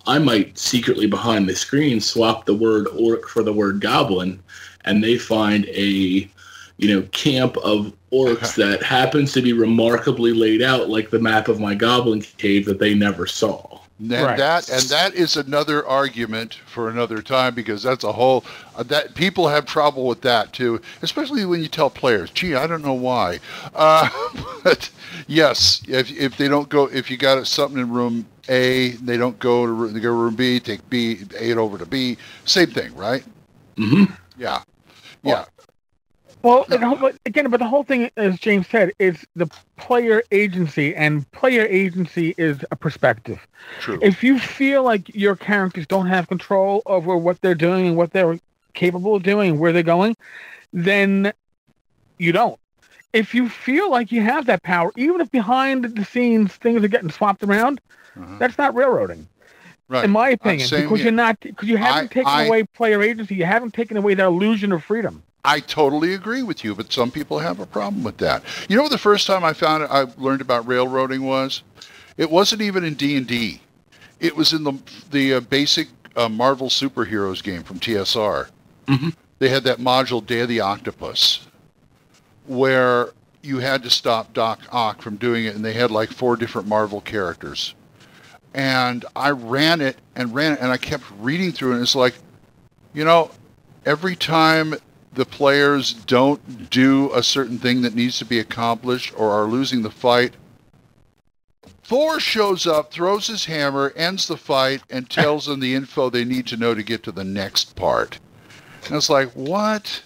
I might secretly behind the screen swap the word orc for the word goblin, and they find a camp of orcs that happens to be remarkably laid out like the map of my Goblin Cave that they never saw. And that is another argument for another time, because that's a whole that people have trouble with that too, especially when you tell players, "Gee, I don't know why." But yes, if they don't go, if you got something in room A, they don't go to room B, take B, A it over to B, same thing, right? Mm-hmm. Yeah. Well, again, but the whole thing, as James said, is the player agency, and player agency is a perspective. True. If you feel like your characters don't have control over what they're doing and what they're capable of doing and where they're going, then you don't. If you feel like you have that power, even if behind the scenes things are getting swapped around, that's not railroading. Right. In my opinion, because you haven't taken away player agency, you haven't taken away their illusion of freedom. I totally agree with you, but some people have a problem with that. The first time I learned about railroading was, it wasn't even in D&D. It was in the basic Marvel superheroes game from TSR. Mm-hmm. They had that module Day of the Octopus, where you had to stop Doc Ock from doing it, and they had like 4 different Marvel characters. And I ran it, and I kept reading through it, and it's like, every time the players don't do a certain thing that needs to be accomplished or are losing the fight, Thor shows up, throws his hammer, ends the fight, and tells them the info they need to know to get to the next part. And it's like, what?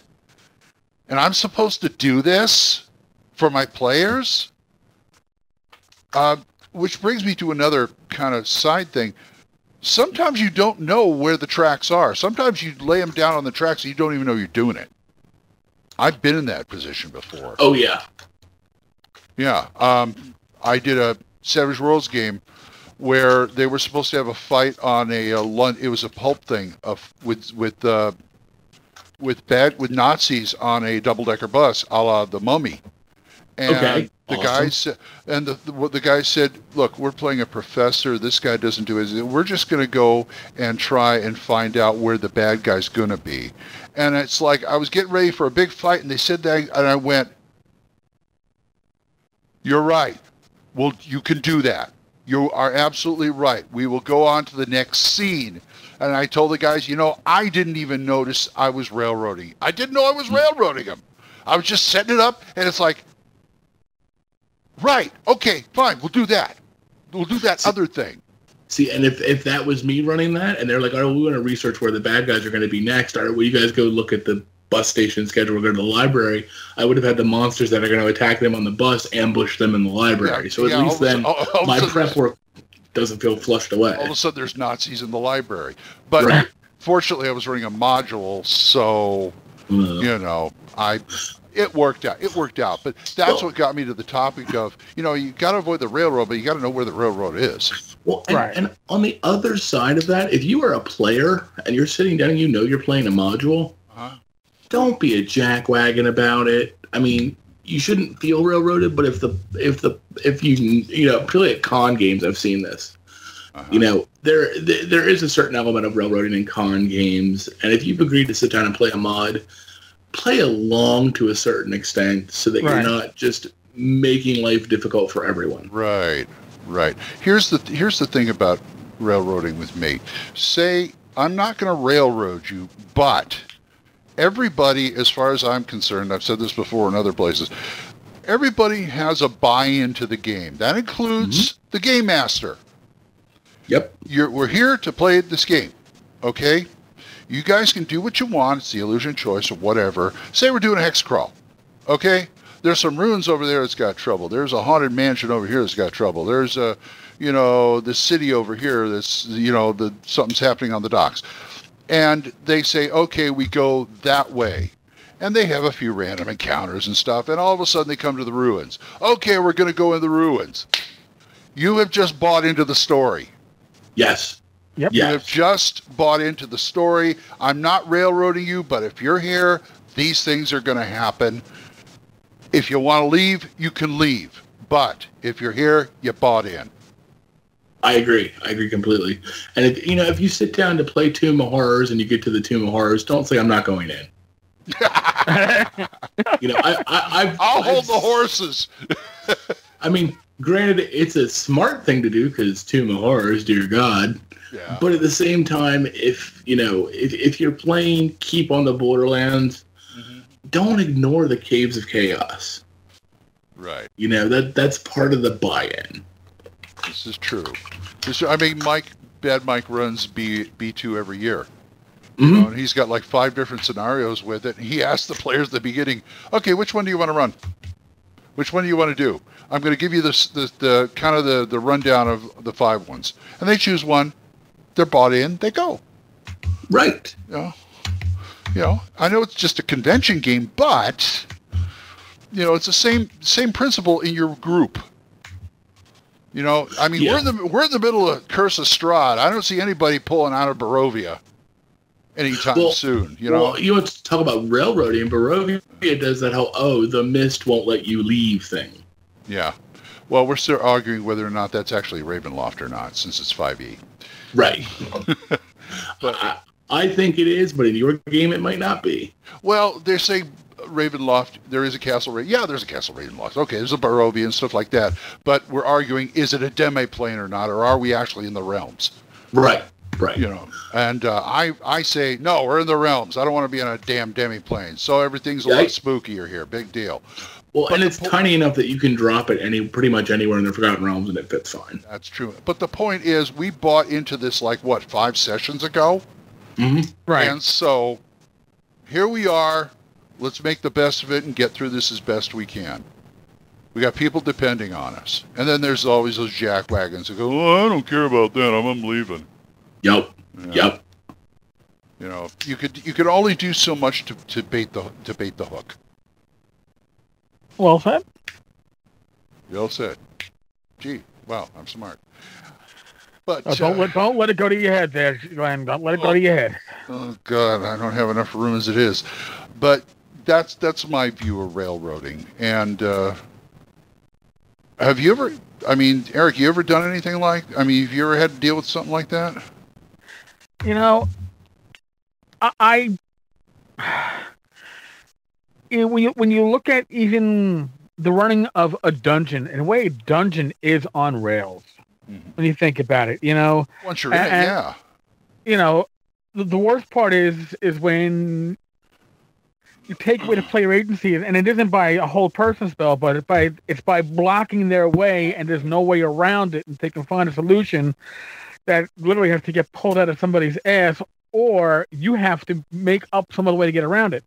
And I'm supposed to do this for my players? Which brings me to another kind of side thing. Sometimes you don't know where the tracks are. Sometimes you lay them down on the tracks and you don't even know you're doing it. I've been in that position before. Oh, yeah. Yeah. I did a Savage Worlds game where they were supposed to have a fight on it was a pulp thing with Nazis on a double-decker bus, a la The Mummy. And okay. the Awesome. guy said, and the guy said, look, we're playing a professor. This guy doesn't do it. We're just going to go and try and find out where the bad guy's going to be. And it's like, I was getting ready for a big fight, and they said that, and I went, you're right. Well, you can do that. You are absolutely right. We will go on to the next scene. And I told the guys, I didn't even notice I was railroading. I didn't know I was railroading them. I was just setting it up, and it's like, right, okay, fine, we'll do that. We'll do that other thing. See, and if that was me running that, and they're like, we want to research where the bad guys are going to be next, or will you guys go look at the bus station schedule or go to the library, I would have had the monsters that are going to attack them on the bus ambush them in the library. So at least then my prep work doesn't feel flushed away. All of a sudden there's Nazis in the library. But fortunately I was running a module, so, it worked out. It worked out. But that's what got me to the topic of, you got to avoid the railroad, but you got to know where the railroad is. Well, and on the other side of that, if you are a player and you're sitting down and you're playing a module, don't be a jackwagon about it. I mean, you shouldn't feel railroaded, but if you particularly at con games, I've seen this. There is a certain element of railroading in con games, and if you've agreed to sit down and play a mod, play along to a certain extent so that you're not just making life difficult for everyone. Right. Here's the thing about railroading with me. Say, I'm not going to railroad you, but everybody, as far as I'm concerned, I've said this before in other places, everybody has a buy-in to the game. That includes the game master. Yep. We're here to play this game, okay? You guys can do what you want. It's the illusion choice or whatever. Say we're doing a hex crawl, okay? There's some ruins over there that's got trouble. There's a haunted mansion over here that's got trouble. There's the city over here that's, something's happening on the docks. And they say, okay, we go that way. And they have a few random encounters and stuff. And all of a sudden they come to the ruins. Okay, we're going to go in the ruins. You have just bought into the story. Yes. Yep. You have just bought into the story. I'm not railroading you, but if you're here, these things are going to happen. If you want to leave, you can leave. But if you're here, you bought in. I agree completely. And if you sit down to play Tomb of Horrors and you get to the Tomb of Horrors, don't say I'm not going in. I'll hold the horses. I mean, granted, it's a smart thing to do because Tomb of Horrors, dear God. Yeah. But at the same time, if you're playing Keep on the Borderlands, don't ignore the Caves of Chaos. Right. That's part of the buy-in. This is true. Bad Mike runs B2 every year. And he's got like 5 different scenarios with it. And he asks the players at the beginning, okay, which one do you want to run? Which one do you want to do? I'm going to give you the kind of the rundown of the 5 ones. And they choose one. They're bought in. They go. Right. I know it's just a convention game, but it's the same principle in your group. We're in the middle of Curse of Strahd. I don't see anybody pulling out of Barovia anytime soon. Well, you want to talk about railroading. Barovia does that whole the mist won't let you leave thing. Yeah. Well, we're still arguing whether or not that's actually Ravenloft or not, since it's 5e. Right. But I think it is, but in your game it might not be. Well, they're saying Ravenloft, there is a castle. Yeah, there's a castle Ravenloft. Okay, there's a Barovia and stuff like that. But we're arguing, is it a demi-plane or not, or are we actually in the realms? Right. And I say, no, we're in the realms. I don't want to be on a damn demi-plane. So everything's a lot spookier here. Big deal. Well, and it's tiny enough that you can drop it pretty much anywhere in the Forgotten Realms and it fits fine. That's true. But the point is, we bought into this 5 sessions ago? Mm-hmm. Right. And so here we are. Let's make the best of it and get through this as best we can. We got people depending on us. And then there's always those jackwagons who go, I don't care about that. I'm leaving. Yep. You could only do so much to bait the hook. Well said. Well said. Gee, wow, I'm smart. But don't let it go to your head there, Glenn. Don't let it go to your head. Oh God, I don't have enough room as it is. But that's my view of railroading. And Have you ever? I mean, Eric, you ever done anything like? I mean, have you ever had to deal with something like that? You know, when you look at even the running of a dungeon, in a way, a dungeon is on rails. Mm-hmm. When you think about it, Once you're in it, yeah. The worst part is when you take away the player agency, and it isn't by a whole person spell, but it's by blocking their way, and there's no way around it, and they can find a solution that literally has to get pulled out of somebody's ass, or you have to make up some other way to get around it.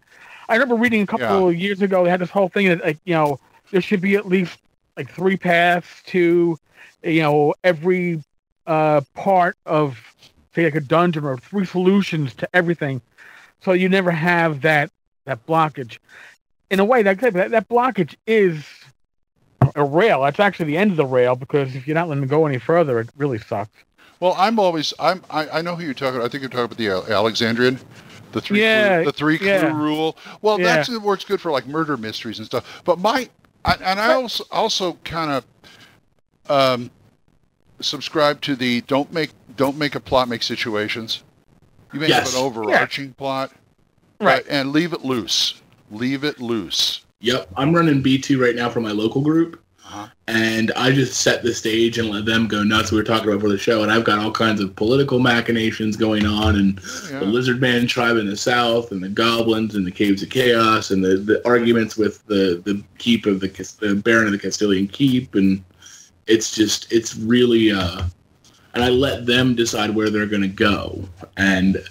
I remember reading a couple of years ago, they had this whole thing that, there should be at least 3 paths to, every part of, say, like a dungeon, or 3 solutions to everything. So you never have that blockage. In a way, that blockage is a rail. That's actually the end of the rail, because if you're not letting them go any further, it really sucks. Well, I know who you're talking about. I think you're talking about the Alexandrian, the three clue rule. Well, it works good for like murder mysteries and stuff. But I also kind of subscribe to the don't make a plot, make situations. You may have an overarching plot, right? And leave it loose. Leave it loose. Yep, I'm running B2 right now for my local group. And I just set the stage and let them go nuts. We were talking about for the show, and I've got all kinds of political machinations going on, and the Lizard Man tribe in the south, and the goblins, and the Caves of Chaos, and the arguments with the keep of the Baron of the Castilian Keep, and it's really, and I let them decide where they're going to go. And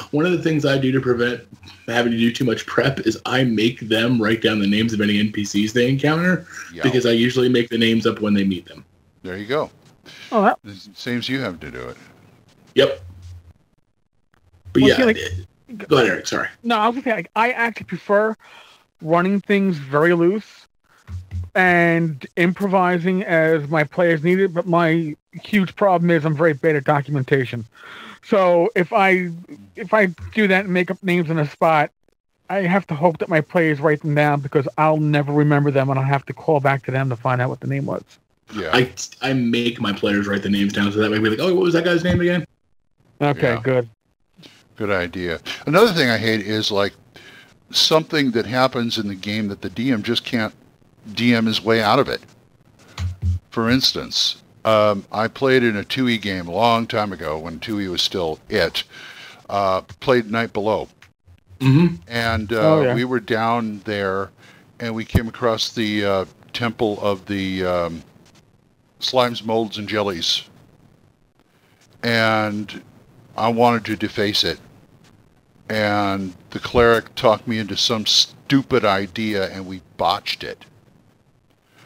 one of the things I do to prevent having to do too much prep is I make them write down the names of any NPCs they encounter, because I usually make the names up when they meet them. There you go. Oh, that seems you have to do it. Yep. But go ahead, Eric. Sorry. No, I was going to say, I actually prefer running things very loose and improvising as my players need it, but my huge problem is I'm very bad at documentation. So if I do that and make up names on the spot, I have to hope that my players write them down, because I'll never remember them, and I'll have to call back to them to find out what the name was. Yeah. I make my players write the names down, so that way we're like, oh, what was that guy's name again? Okay, good. Good idea. Another thing I hate is like something that happens in the game that the DM just can't DM his way out of it. For instance, I played in a 2E game a long time ago when 2E was still it. Played Night Below. Mm-hmm. And we were down there, and we came across the temple of the slimes, molds, and jellies. And I wanted to deface it. And the cleric talked me into some stupid idea, and we botched it.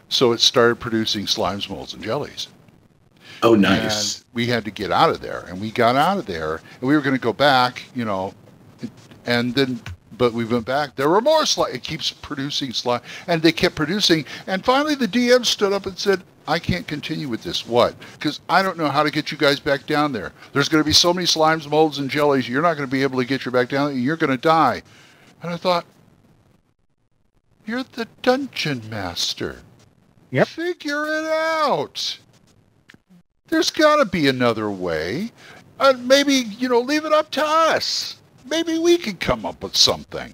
So it started producing slimes, molds, and jellies. Oh, nice. And we had to get out of there. And we got out of there, and we were going to go back, and then, but we went back. There were more slime. It keeps producing slime. And they kept producing. And finally, the DM stood up and said, I can't continue with this. What? Because I don't know how to get you guys back down there. There's going to be so many slimes, molds, and jellies. You're not going to be able to get you back down there. You're going to die. And I thought, you're the dungeon master. Yep. Figure it out. There's got to be another way. Maybe, leave it up to us. Maybe we could come up with something.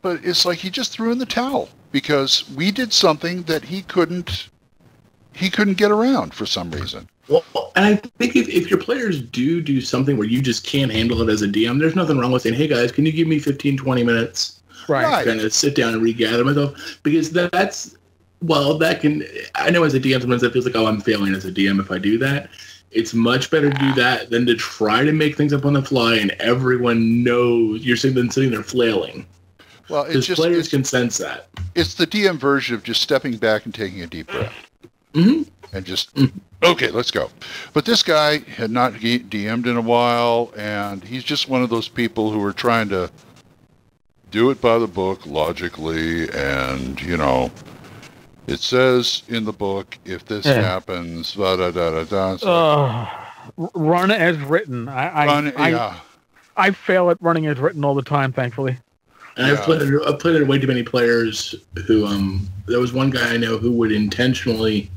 But it's like he just threw in the towel because we did something that he couldn't get around for some reason. Well, and I think if your players do something where you just can't handle it as a DM, there's nothing wrong with saying, hey guys, can you give me 15, 20 minutes? Right. Kind of sit down and regather myself. Because I know as a DM sometimes that feels like, oh, I'm failing as a DM if I do that. It's much better to do that than to try to make things up on the fly and everyone knows you're sitting there flailing. Well, players can sense that. It's the DM version of just stepping back and taking a deep breath. Mm-hmm. And just, okay, let's go. But this guy had not DM'd in a while, and he's just one of those people who are trying to do it by the book logically, and, it says in the book, if this happens, da-da-da-da-da. So, run as written. I fail at running as written all the time, thankfully. And I've played it way too many players who there was one guy I know who would intentionally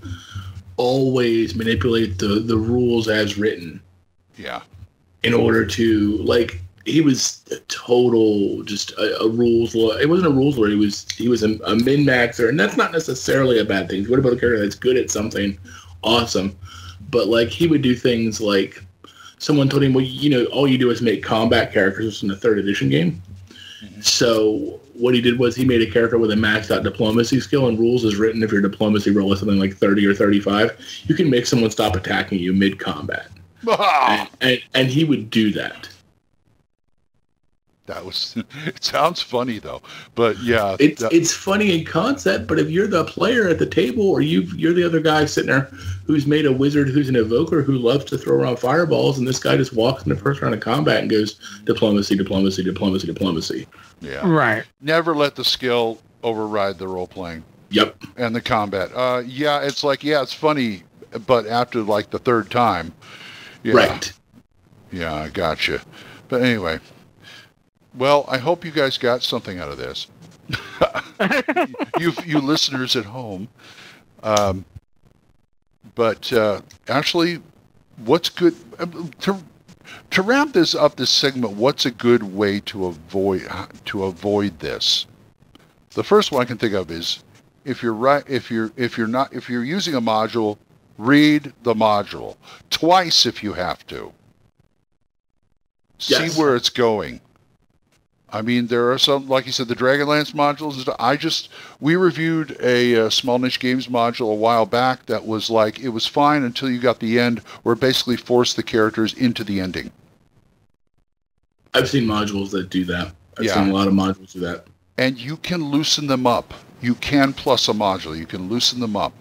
always manipulate the rules as written. Yeah. In order to, like, he was a total just a rules lawyer. It wasn't a rules lawyer. He was a min-maxer, and that's not necessarily a bad thing. What about a character that's good at something? Awesome. But, like, he would do things like someone told him, well, you know, all you do is make combat characters in the 3rd edition game. Mm-hmm. So what he did was he made a character with a maxed out diplomacy skill, and rules is written if your diplomacy roll is something like 30 or 35, you can make someone stop attacking you mid-combat. And he would do that. It sounds funny though, but yeah, it's funny in concept. But if you're the player at the table, or you're the other guy sitting there who's made a wizard, who's an evoker, who loves to throw around fireballs, and this guy just walks in the first round of combat and goes diplomacy, diplomacy, diplomacy, diplomacy. Yeah, right. Never let the skill override the role playing. Yep. And the combat. Yeah, it's like, yeah, it's funny, but after like the 3rd time. Yeah. Right. Yeah, I gotcha. But anyway. Well, I hope you guys got something out of this. you listeners at home. But actually, what's good to wrap this up? This segment. What's a good way to avoid this? The first one I can think of is if you're using a module, read the module twice if you have to. Yes. See where it's going. I mean, there are some, like you said, the Dragonlance modules. We reviewed a Small Niche Games module a while back that was like, it was fine until you got the end, where it basically forced the characters into the ending. I've seen modules that do that. I've seen a lot of modules do that. And you can loosen them up. You can plus a module. You can loosen them up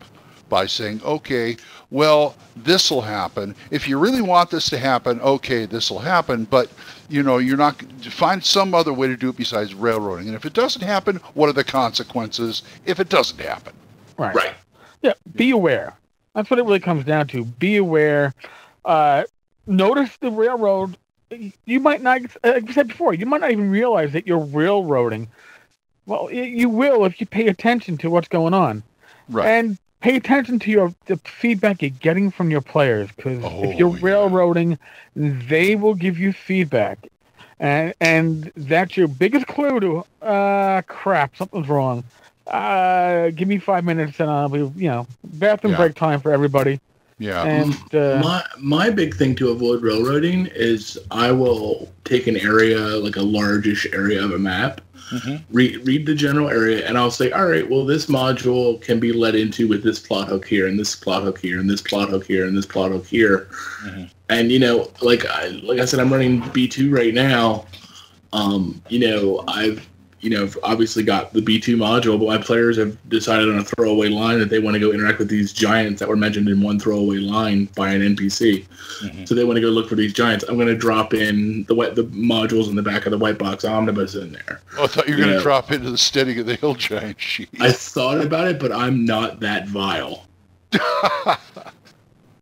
by saying, okay, well, this will happen. If you really want this to happen, okay, this will happen. But, you know, you're not find some other way to do it besides railroading. And if it doesn't happen, what are the consequences if it doesn't happen? Right. Yeah, be aware. That's what it really comes down to. Be aware. Notice the railroad. You might not, like I said before, you might not even realize that you're railroading. Well, you will if you pay attention to what's going on. Right. And pay attention to the feedback you're getting from your players, because if you're railroading, they will give you feedback. And that's your biggest clue to, crap, something's wrong. Give me 5 minutes and I'll be, bathroom break time for everybody. Yeah. And my big thing to avoid railroading is I will take an area, like a largish area of a map, read the general area, and I'll say, all right, well, this module can be led into with this plot hook here, and this plot hook here, and this plot hook here, and this plot hook here. Mm-hmm. And, like I said, I'm running B2 right now. I've obviously got the B2 module, but my players have decided on a throwaway line that they want to go interact with these giants that were mentioned in one throwaway line by an NPC. Mm-hmm. So they want to go look for these giants. I'm going to drop in the modules in the back of the white box omnibus in there. Oh, I thought you were going to drop into the Steading of the Hill giant sheet. I thought about it, but I'm not that vile.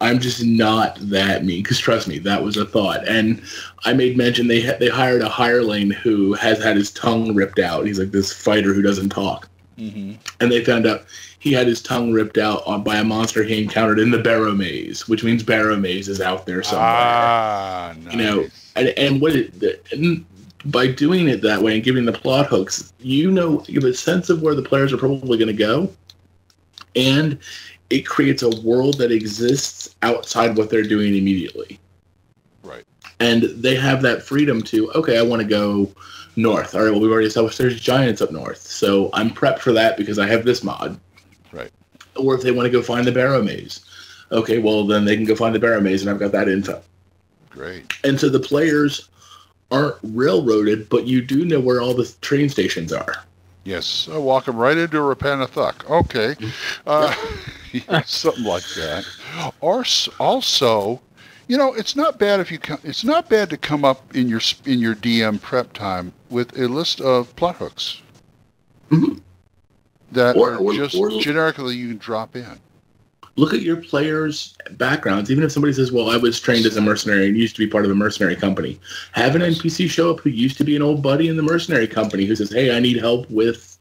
I'm just not that mean, because trust me, that was a thought. And I made mention they hired a hireling who has had his tongue ripped out. He's like this fighter who doesn't talk. Mm-hmm. And they found out he had his tongue ripped out by a monster he encountered in the Barrow Maze, which means Barrow Maze is out there somewhere. Ah, nice. And by doing it that way and giving the plot hooks, you have a sense of where the players are probably going to go, and it creates a world that exists outside what they're doing immediately. Right. And they have that freedom to, okay, I want to go north. All right, well, we've already established there's giants up north, so I'm prepped for that because I have this mod. Right. Or if they want to go find the Barrow Maze. Okay, well, then they can go find the Barrow Maze, and I've got that info. Great. And so the players aren't railroaded, but you do know where all the train stations are. Yes, I walk them right into Rapanathuk. Okay, something like that. Or also, it's not bad it's not bad to come up in your DM prep time with a list of plot hooks that are just generically you can drop in. look at your players' backgrounds. Even if somebody says, well, I was trained as a mercenary and used to be part of a mercenary company, have an NPC show up who used to be an old buddy in the mercenary company who says, hey, I need help with,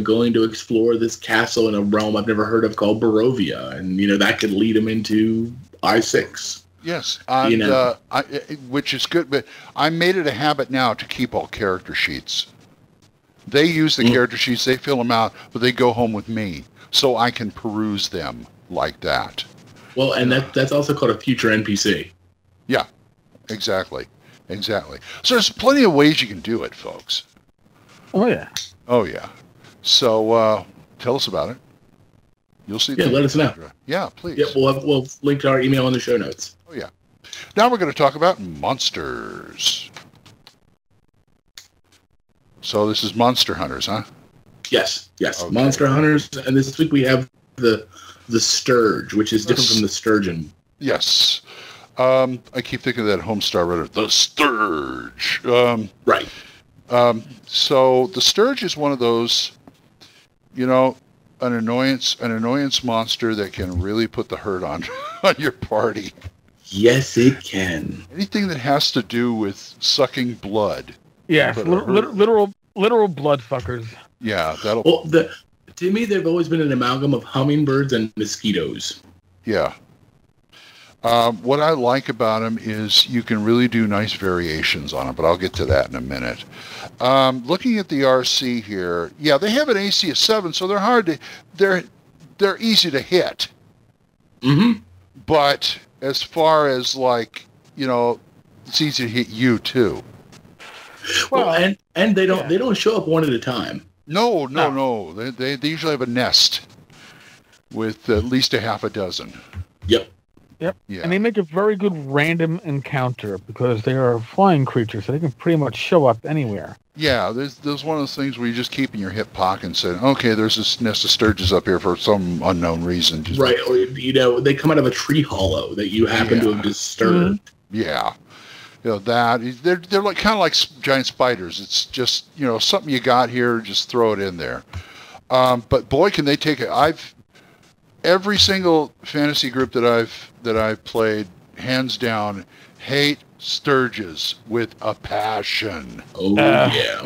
going to explore this castle in a realm I've never heard of called Barovia. And, that could lead him into I6. Yes, which is good. But I made it a habit now to keep all character sheets. They use the character sheets, they fill them out, but they go home with me so I can peruse them like that. Well, and that's also called a future NPC. Yeah, exactly. So there's plenty of ways you can do it, folks. Oh, yeah. So tell us about it. You'll see. Yeah, let us know. Yeah, please. Yeah, we'll link to our email in the show notes. Oh, yeah. Now we're going to talk about monsters. So this is Monster Hunters, huh? Yes. Okay. Monster Hunters, and this week we have the Stirge, which is different from the Sturgeon. Yes. I keep thinking of that Homestar Runner, the Stirge. Right. So the Stirge is one of those, an annoyance monster that can really put the hurt on your party. Yes, it can. Anything that has to do with sucking blood. Yes, literal blood fuckers. Yeah, that'll. Well, to me, they've always been an amalgam of hummingbirds and mosquitoes. Yeah. What I like about them is you can really do nice variations on them, but I'll get to that in a minute. Looking at the RC here, yeah, they have an AC of 7, so they're easy to hit. Mm-hmm. But as far as it's easy to hit you too. Well, and they don't show up one at a time. No. They usually have a nest with at least a half a dozen. Yep. Yeah. And they make a very good random encounter because they are flying creatures, so they can pretty much show up anywhere. Yeah, there's one of those things where you just keep in your hip pocket and say, okay, there's this nest of Sturges up here for some unknown reason. Right, or they come out of a tree hollow that you happen to have disturbed. Mm-hmm. Yeah. They're like kind of like giant spiders. It's just, something you got here, just throw it in there. But boy, can they take it. Every single fantasy group that I've played, hands down, hate Sturges with a passion. Oh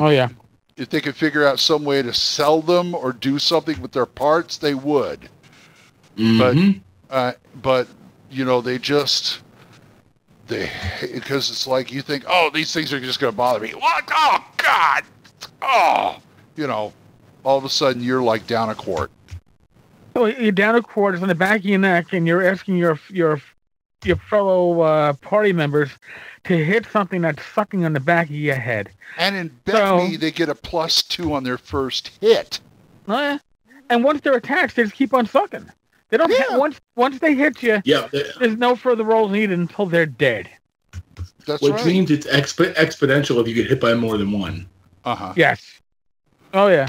yeah. If they could figure out some way to sell them or do something with their parts, they would. Mm-hmm. But because it's like you think, oh, these things are just going to bother me. What? Oh God! Oh, all of a sudden you're like down a quart. So you're down a quart, it's on the back of your neck, and you're asking your fellow party members to hit something that's sucking on the back of your head. And in BECMI, they get a +2 on their first hit. And once they're attached, they just keep on sucking. They don't once they hit you. Yeah, there's no further rolls needed until they're dead. That's which right. means it's exponential if you get hit by more than one. Yes. Oh yeah.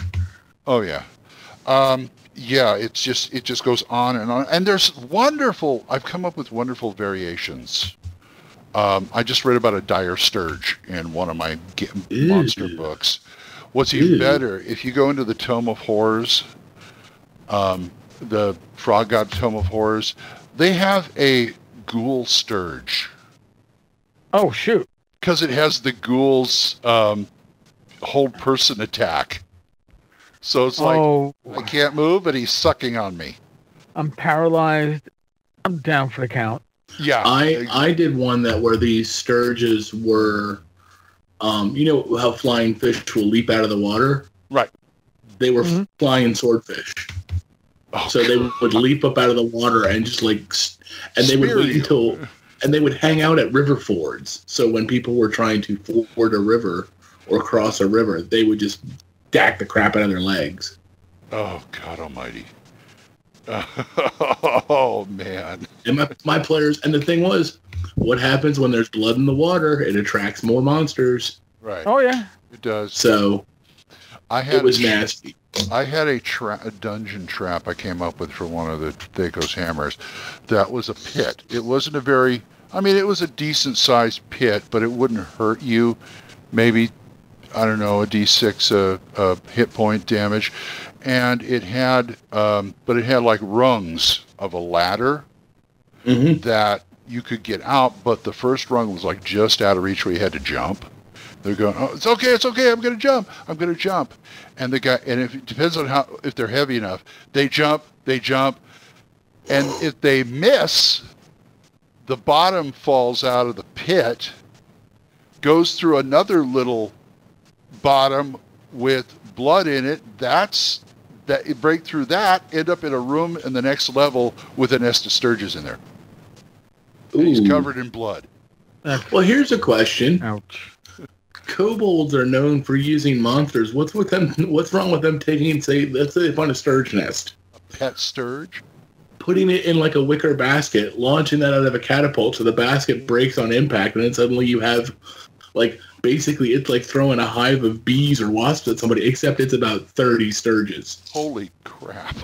Yeah, it just goes on and on. And there's I've come up with wonderful variations. I just read about a dire Stirge in one of my monster books. What's even better, if you go into the Tome of Horrors, the Frog God Tome of Horrors, they have a ghoul Stirge. Oh, shoot. Because it has the ghoul's hold person attack. So it's like, I can't move, but he's sucking on me. I'm paralyzed. I'm down for the count. Yeah. I did one where these Sturges were, you know how flying fish will leap out of the water? Right. They were flying swordfish. Oh, so they would leap up out of the water and just and they would wait until, and they would hang out at river fords. So when people were trying to ford a river or cross a river, they would just dack the crap out of their legs. Oh, God almighty. Oh, man. And my players, and the thing was, what happens when there's blood in the water? It attracts more monsters. Right. Oh, yeah. It does. So it was nasty. I had a dungeon trap I came up with for one of the Thakos hammers. That was a pit. It wasn't it was a decent-sized pit, but it wouldn't hurt you. Maybe, I don't know, a D6 hit point damage. And it had, like rungs of a ladder Mm-hmm. that you could get out, but the first rung was like just out of reach where you had to jump. They're going, oh, it's okay, I'm going to jump. And the guy, and if it depends on if they're heavy enough, they jump, and if they miss, the bottom falls out of the pit, goes through another little bottom with blood in it. You break through that, end up in a room in the next level with a nest of Stirges in there. And he's covered in blood. Well, here's a question. Ouch. Kobolds are known for using monsters. What's wrong with them taking, let's say they find a Stirge nest, A pet Stirge? putting it in like a wicker basket, launching that out of a catapult so the basket breaks on impact, and then suddenly you have, like, basically it's like throwing a hive of bees or wasps at somebody, except it's about 30 Stirges. Holy crap.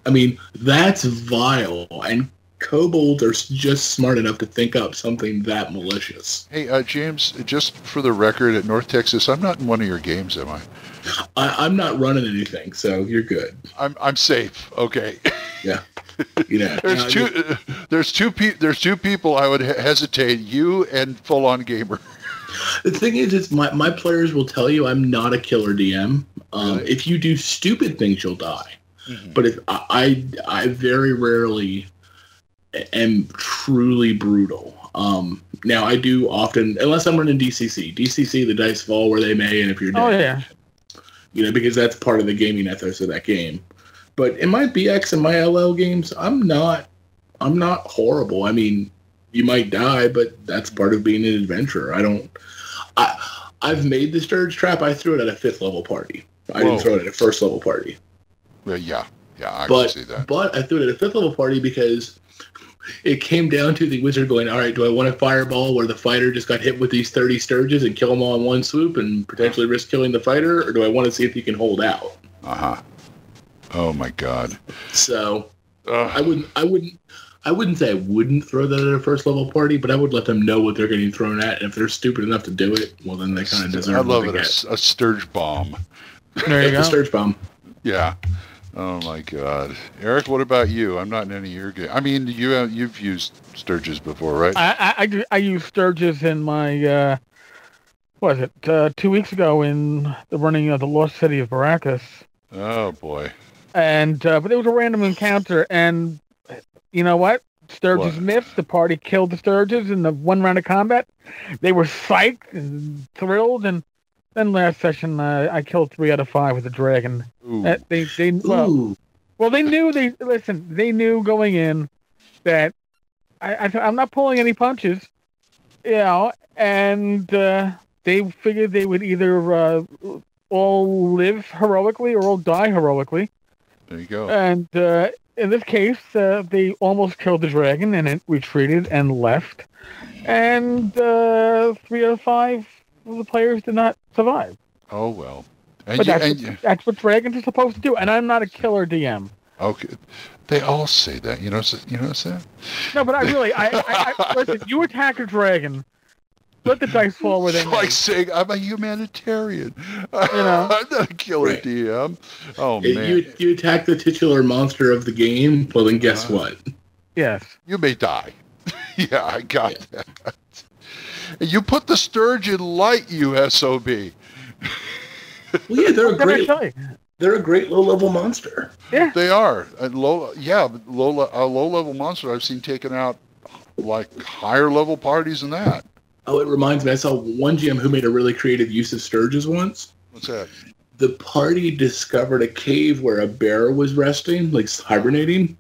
I mean, that's vile, and kobolds are just smart enough to think up something that malicious. Hey, James, just for the record, at North Texas, I'm not in one of your games, am I? I'm not running anything, so you're good. I'm safe. Okay. Yeah. Yeah. There's two people I would hesitate. You and Full On Gamer. The thing is my players will tell you I'm not a killer DM. Really? If you do stupid things, you'll die. Mm-hmm. But if I very rarely am truly brutal. Now I do often, unless I'm running DCC. DCC, the dice fall where they may, and if you're dead. Oh yeah. Because that's part of the gaming ethos of that game. But in my BX and my LL games, I'm not horrible. I mean, you might die, but that's part of being an adventurer. I've made the Stirge trap. I threw it at a 5th level party. I didn't throw it at a 1st level party. Well, yeah, I can see that. But I threw it at a 5th level party because it came down to the wizard going, all right, do I want a fireball where the fighter just got hit with these 30 Stirges and kill them all in one swoop and potentially risk killing the fighter, or do I want to see if he can hold out? Uh-huh. Oh my God. So I wouldn't say I wouldn't throw that at a 1st level party, but I would let them know what they're getting thrown at, and if they're stupid enough to do it, well then they kind of deserve. I love what it. they A Stirge bomb. There you go. The Stirge bomb. Yeah. Oh my God, Eric, what about you? I'm not in any of your games. I mean, you've used Stirges before, right? I used Stirges in my what was it 2 weeks ago in the running of the Lost City of Baracus. Oh boy. And but it was a random encounter, and you know what? Stirges missed. The party killed the Stirges in the one round of combat. They were psyched and thrilled, and then last session I killed 3 out of 5 with a dragon. They knew going in that I'm not pulling any punches, and they figured they would either all live heroically or all die heroically. There you go. And in this case, they almost killed the dragon, and it retreated and left. And 3 out of 5 of the players did not survive. Oh well. But that's what dragons are supposed to do. And I'm not a killer DM. Okay. They all say that. You know what I'm saying? No, but I listen. You attack a dragon. Let the dice fall where they may. Like saying I'm a humanitarian. I'm not a killer DM. Oh man! You attack the titular monster of the game. Well, then guess what? Yes. You may die. Yeah, I got that. You put the Stirge in light, you SOB. Well, yeah, they're a great low-level monster. Yeah, they are. A low-level monster I've seen taken out like higher-level parties than that. Oh, it reminds me. I saw one GM who made a really creative use of Stirges once. What's that? The party discovered a cave where a bear was resting, like hibernating,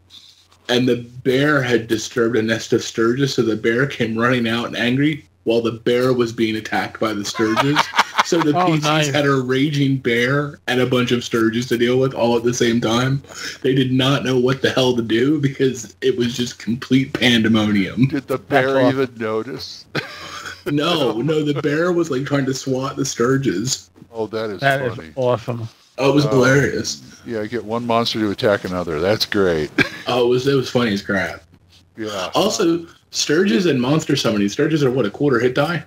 and the bear had disturbed a nest of Stirges, so the bear came running out and angry while the bear was being attacked by the Stirges. So the PCs had a raging bear and a bunch of Stirges to deal with all at the same time. They did not know what the hell to do because it was just complete pandemonium. Did the bear even notice? No, the bear was like trying to swat the Stirges. Oh, that is funny. Is awesome. Oh, it was hilarious. Yeah, get one monster to attack another. That's great. Oh, it was funny as crap. Yeah. Also, Stirges and monster summoning. Stirges are what, a quarter hit die?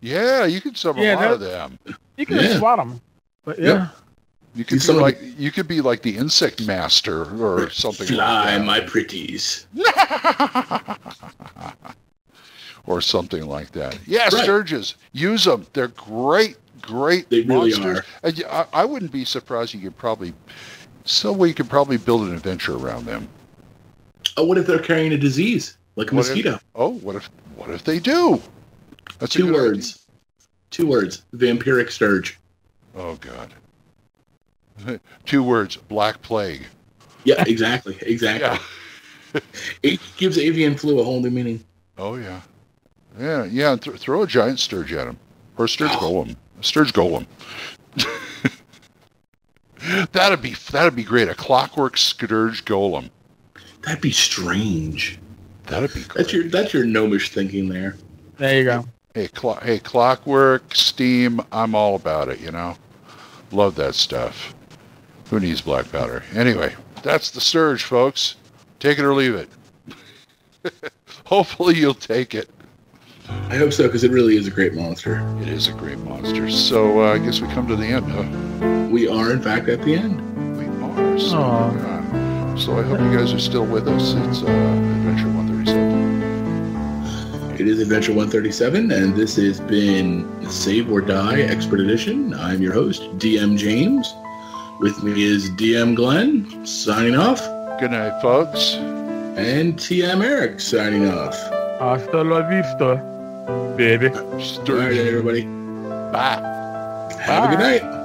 Yeah, you can summon a lot of them. You can swat them. But yeah. You could be like the insect master or something. Fly, like that. my pretties. Or something like that. Yeah, Right. Stirges. Use them. They're great They really monsters. are. And I wouldn't be surprised. You could probably build an adventure around them. Oh, what if they're carrying a disease like a mosquito? What if they do? That's a Two good words. idea. 2 words. Vampiric Stirge. Oh God. 2 words. Black Plague. Yeah, exactly. Yeah. It gives avian flu a whole new meaning. Oh yeah. Yeah. Throw a giant Stirge at him, or a Stirge golem. A Stirge golem. That'd be great. A clockwork Stirge golem. That'd be strange. That'd be great. That's your gnomish thinking there. There you go. Hey, clockwork, steam. I'm all about it. Love that stuff. Who needs black powder? Anyway, that's the Stirge, folks. Take it or leave it. Hopefully you'll take it. I hope so, because it really is a great monster. It is a great monster. So I guess we come to the end, huh? We are, in fact, at the end. We are. So I hope you guys are still with us. It's Adventure 137. It is Adventure 137, and this has been Save or Die Expert Edition. I'm your host, DM James. With me is DM Glen, signing off. Good night, folks. And TM Erik, signing off. Hasta la vista, baby. All right, everybody. Bye. Have a good night.